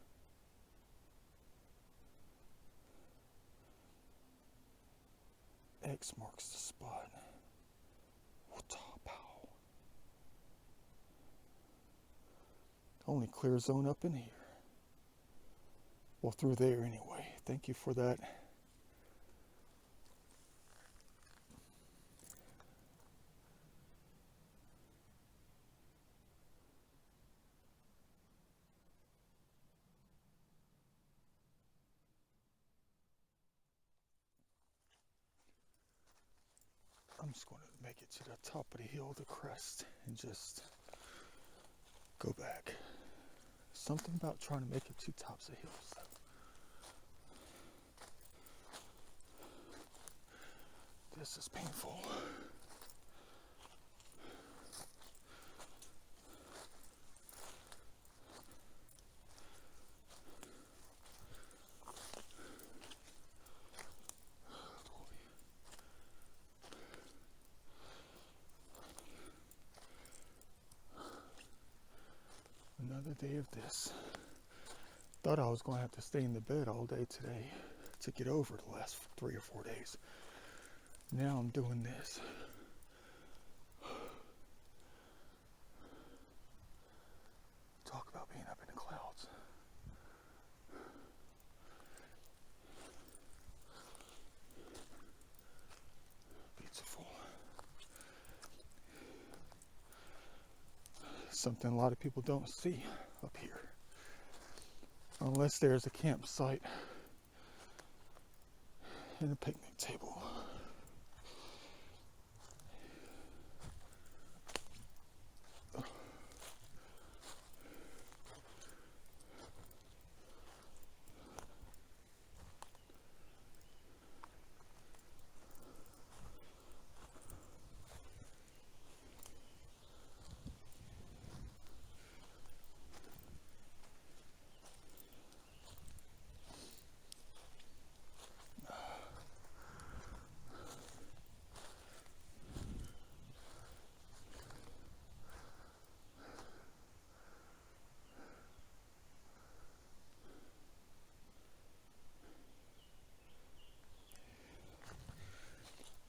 X marks the spot. Pow. Only clear zone up in here. Well, through there anyway. Thank you for that. I'm just going to make it to the top of the hill, the crest, and just go back. Something about trying to make it to tops of hills, though. This is painful. Another day of this. Thought I was going to have to stay in the bed all day today to get over the last 3 or 4 days. Now I'm doing this. Talk about being up in the clouds. Beautiful. Something a lot of people don't see up here. Unless there's a campsite and a picnic table.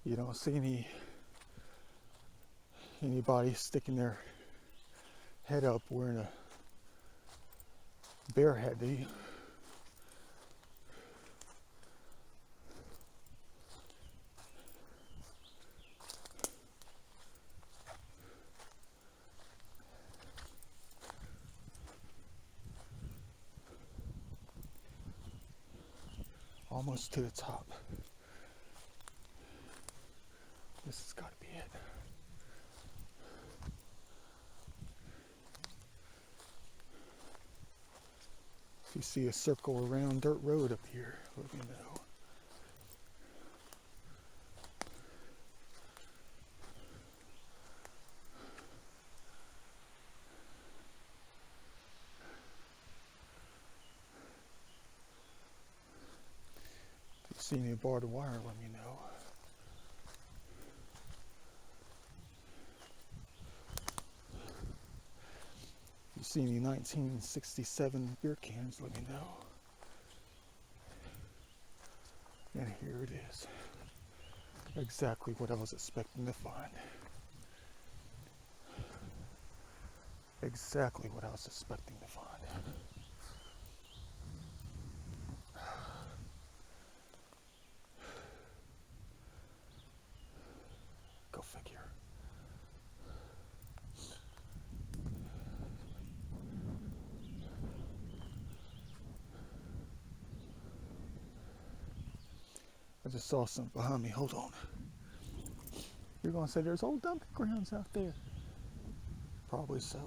You don't see anybody sticking their head up wearing a bear hat, do you? Almost to the top. This has got to be it. If you see a circle around dirt road up here, let me know. If you see any barbed wire, let me know. If you see any 1967 beer cans, let me know. And here it is. Exactly what I was expecting to find. Exactly what I was expecting to find. Go figure. I just saw something behind me. Hold on. You're going to say there's old dumping grounds out there. Probably so.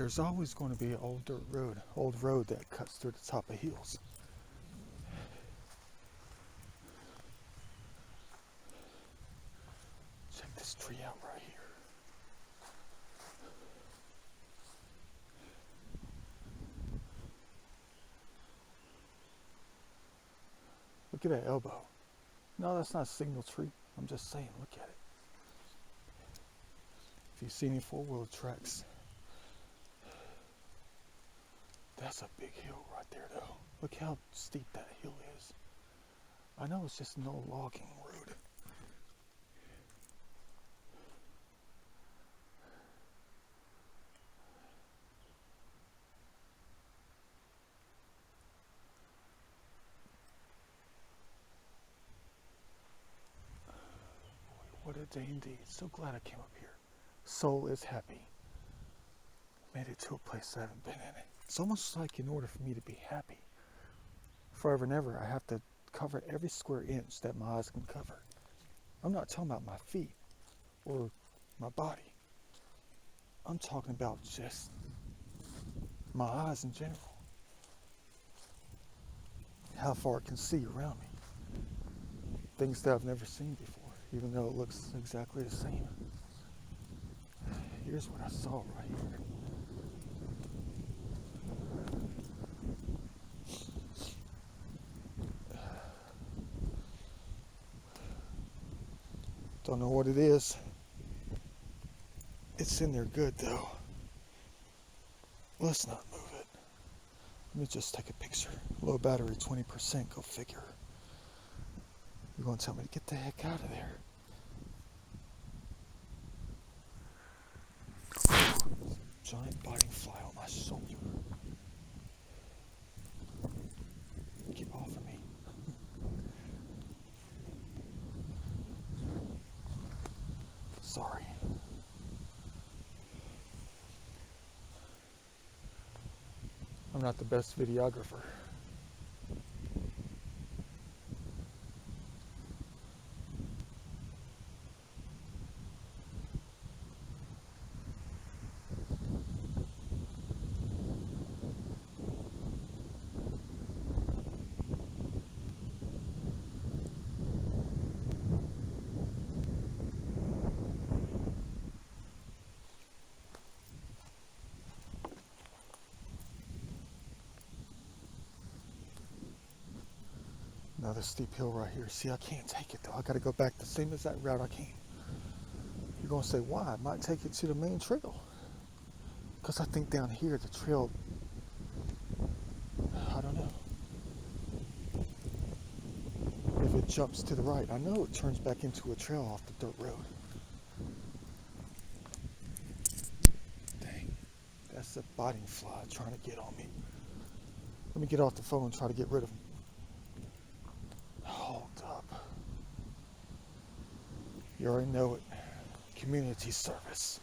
there's always going to be an old dirt road, old road that cuts through the top of hills. Check this tree out right here. Look at that elbow. No, that's not a signal tree. I'm just saying, look at it. If you see any four-wheel tracks, that's a big hill right there though. Look how steep that hill is. I know it's just no logging road. What a day indeed. So glad I came up here. Soul is happy. Made it to a place I haven't been in. It's almost like in order for me to be happy, forever and ever, I have to cover every square inch that my eyes can cover. I'm not talking about my feet or my body. I'm talking about just my eyes in general. How far I can see around me. Things that I've never seen before, even though it looks exactly the same. Here's what I saw right here. Don't know what it is. It's in there good though. Let's not move it. Let me just take a picture. Low battery, 20%, go figure. You're gonna tell me to get the heck out of there. Giant biting fly on my shoulder. Get off of me. Sorry. I'm not the best videographer. Another steep hill right here. See, I can't take it though. I gotta go back the same as that route I came. You're gonna say, why? I might take it to the main trail. Because I think down here the trail, I don't know. If it jumps to the right, I know it turns back into a trail off the dirt road. Dang, that's a biting fly trying to get on me. Let me get off the phone and try to get rid of him. Hold up. You already know it. Community service.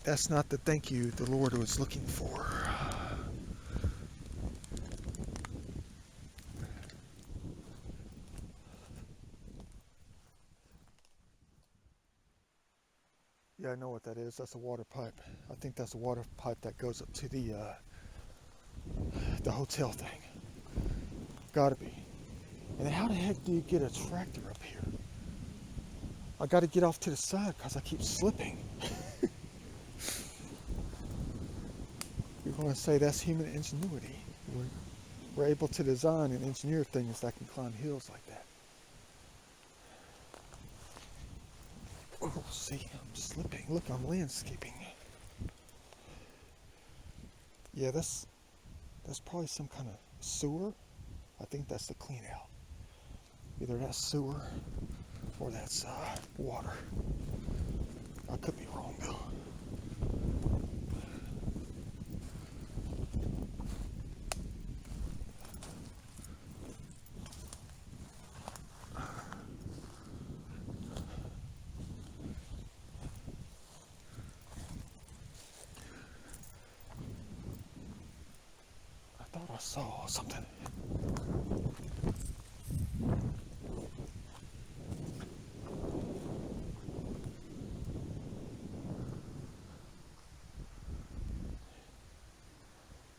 That's not the thank you the Lord was looking for. Yeah, I know what that is. That's a water pipe. I think that's a water pipe that goes up to the hotel thing. Gotta be. And how the heck do you get a tractor up here? I gotta get off to the side because I keep slipping. You're gonna say that's human ingenuity. We're able to design and engineer things that can climb hills like that. Oh, see, I'm slipping. Look, I'm landscaping. Yeah, that's probably some kind of sewer. I think that's the clean out. Either that's sewer or that's water. I could be wrong though. I thought I saw something.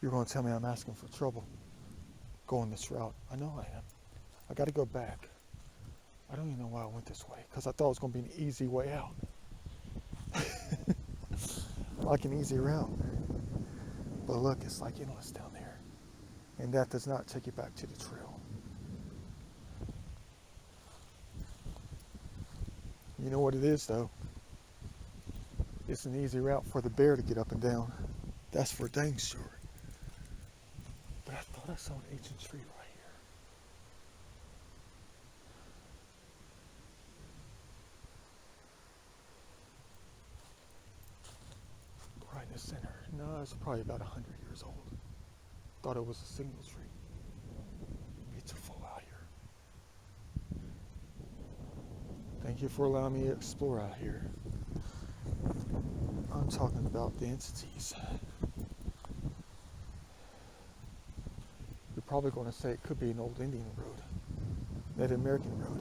You're going to tell me I'm asking for trouble going this route. I know I am. I got to go back. I don't even know why I went this way, because I thought it was going to be an easy way out. Like an easy route. But look, it's like endless down there. And that does not take you back to the trail. You know what it is, though? It's an easy route for the bear to get up and down. That's for dang sure. But I thought I saw an ancient tree right here. Right in the center. No, it's probably about 100 years old. Thought it was a signal tree. Beautiful out here. Thank you for allowing me to explore out here. I'm talking about the entities. You're probably going to say it could be an old Indian road, Native American road.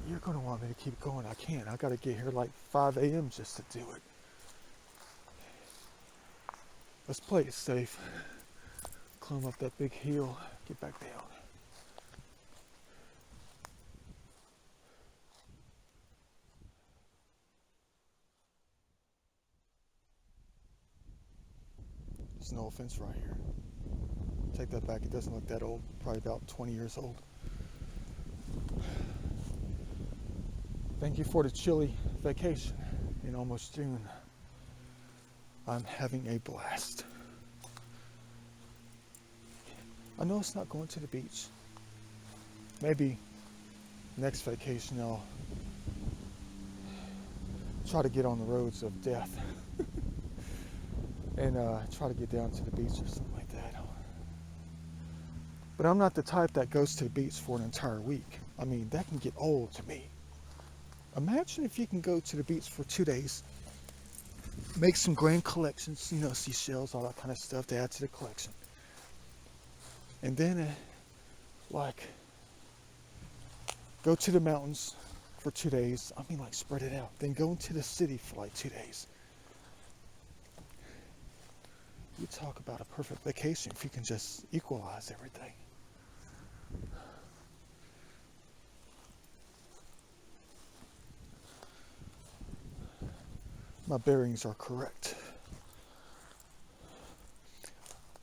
You're going to want me to keep going. I can't. I got to get here like 5 a.m. just to do it. Let's play it safe. Climb up that big hill, get back down. There's no fence right here. Take that back, it doesn't look that old. Probably about 20 years old. Thank you for the chilly vacation in almost June. I'm having a blast. I know it's not going to the beach. Maybe next vacation I'll try to get on the roads of death and try to get down to the beach or something like that. But I'm not the type that goes to the beach for an entire week. I mean, that can get old to me. Imagine if you can go to the beach for 2 days, make some grand collections, you know, seashells, all that kind of stuff to add to the collection. And then, go to the mountains for 2 days. I mean, like, spread it out. Then go into the city for like 2 days. You talk about a perfect vacation if you can just equalize everything. My bearings are correct.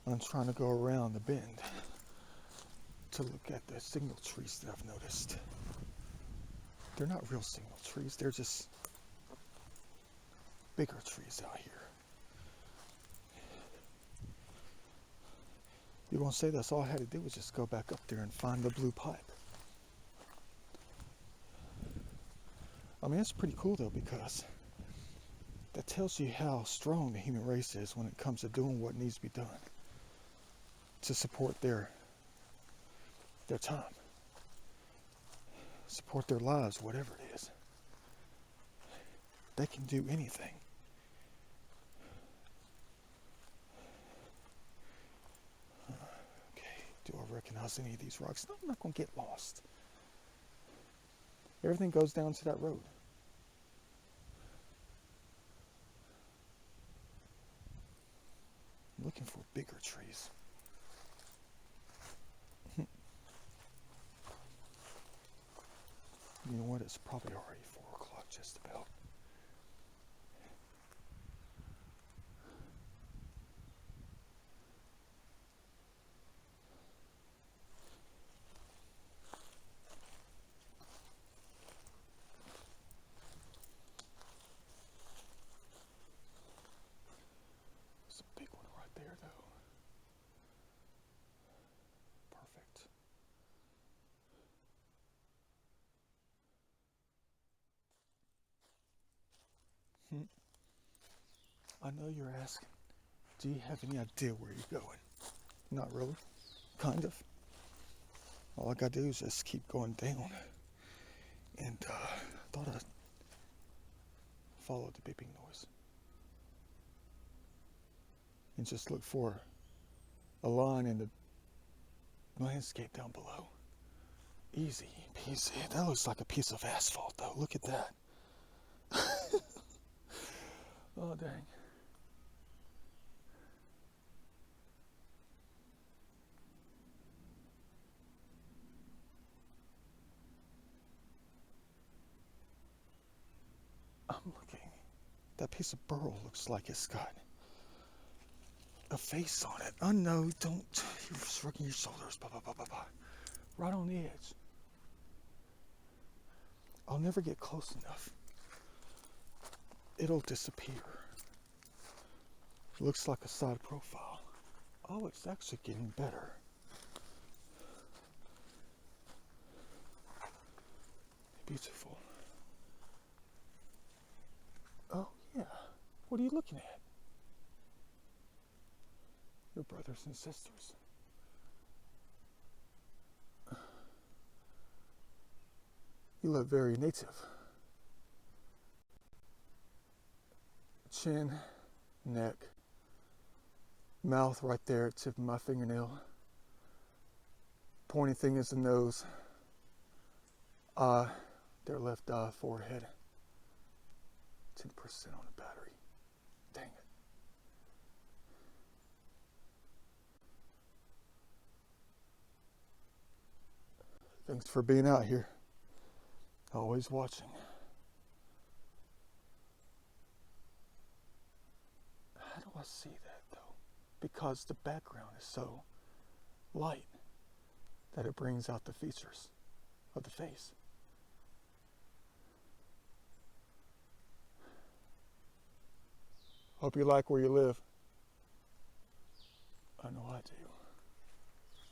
I'm trying to go around the bend to look at the signal trees that I've noticed. They're not real signal trees, they're just bigger trees out here. You're gonna say that's all I had to do was just go back up there and find the blue pipe. I mean, that's pretty cool though, because that tells you how strong the human race is when it comes to doing what needs to be done to support their time, support their lives, whatever it is. They can do anything. Okay, do I recognize any of these rocks? No, I'm not going to get lost. Everything goes down to that road. I'm looking for bigger trees. You know what? It's probably already 4 o'clock just about. There's a big one right there, though. Perfect. I know you're asking, do you have any idea where you're going? Not really. Kind of. All I gotta do is just keep going down. And I thought I'd follow the beeping noise. And just look for a line in the landscape down below. Easy peasy. That looks like a piece of asphalt though. Look at that. Oh, dang. I'm looking. That piece of burl looks like it's got a face on it. Oh no, don't. You're shrugging your shoulders. Bah, bah, bah, bah, bah. Right on the edge. I'll never get close enough. It'll disappear. Looks like a side profile. Oh, it's actually getting better. Beautiful. Oh, yeah. What are you looking at? Your brothers and sisters. You look very native. Chin, neck, mouth right there, tip of my fingernail. Pointy thing is the nose. Their left eye, forehead. 10% on the battery. Dang it. Thanks for being out here. Always watching. How do I see that though? Because the background is so light that it brings out the features of the face. Hope you like where you live. I know I do.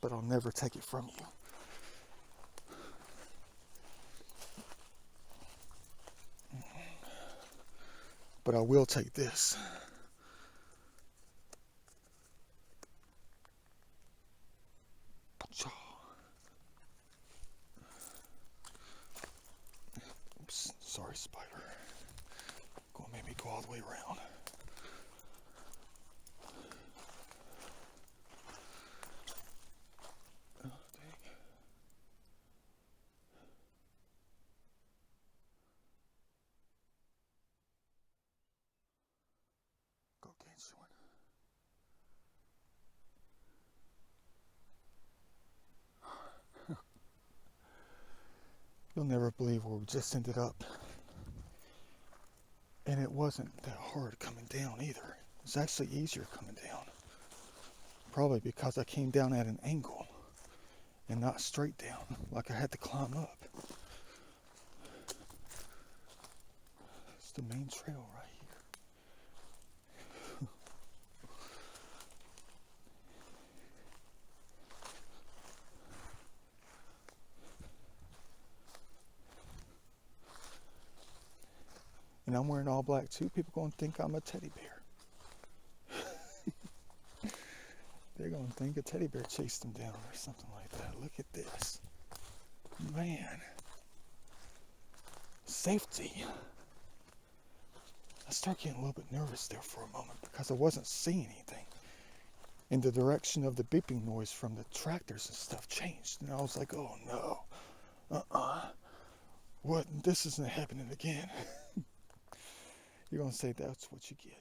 But I'll never take it from you. But I will take this. Oops, sorry, spider. Gonna make me go all the way around. Oh, dang. Go against one. You'll never believe where we just ended up. And it wasn't that hard coming down either. It was actually easier coming down. Probably because I came down at an angle and not straight down, like I had to climb up. It's the main trail right here. And I'm wearing all black too. People gonna think I'm a teddy bear. They're gonna think a teddy bear chased them down or something like that. Look at this. Man. Safety. I started getting a little bit nervous there for a moment because I wasn't seeing anything. And the direction of the beeping noise from the tractors and stuff changed. And I was like, oh no. What? This isn't happening again. You're going to say that's what you get.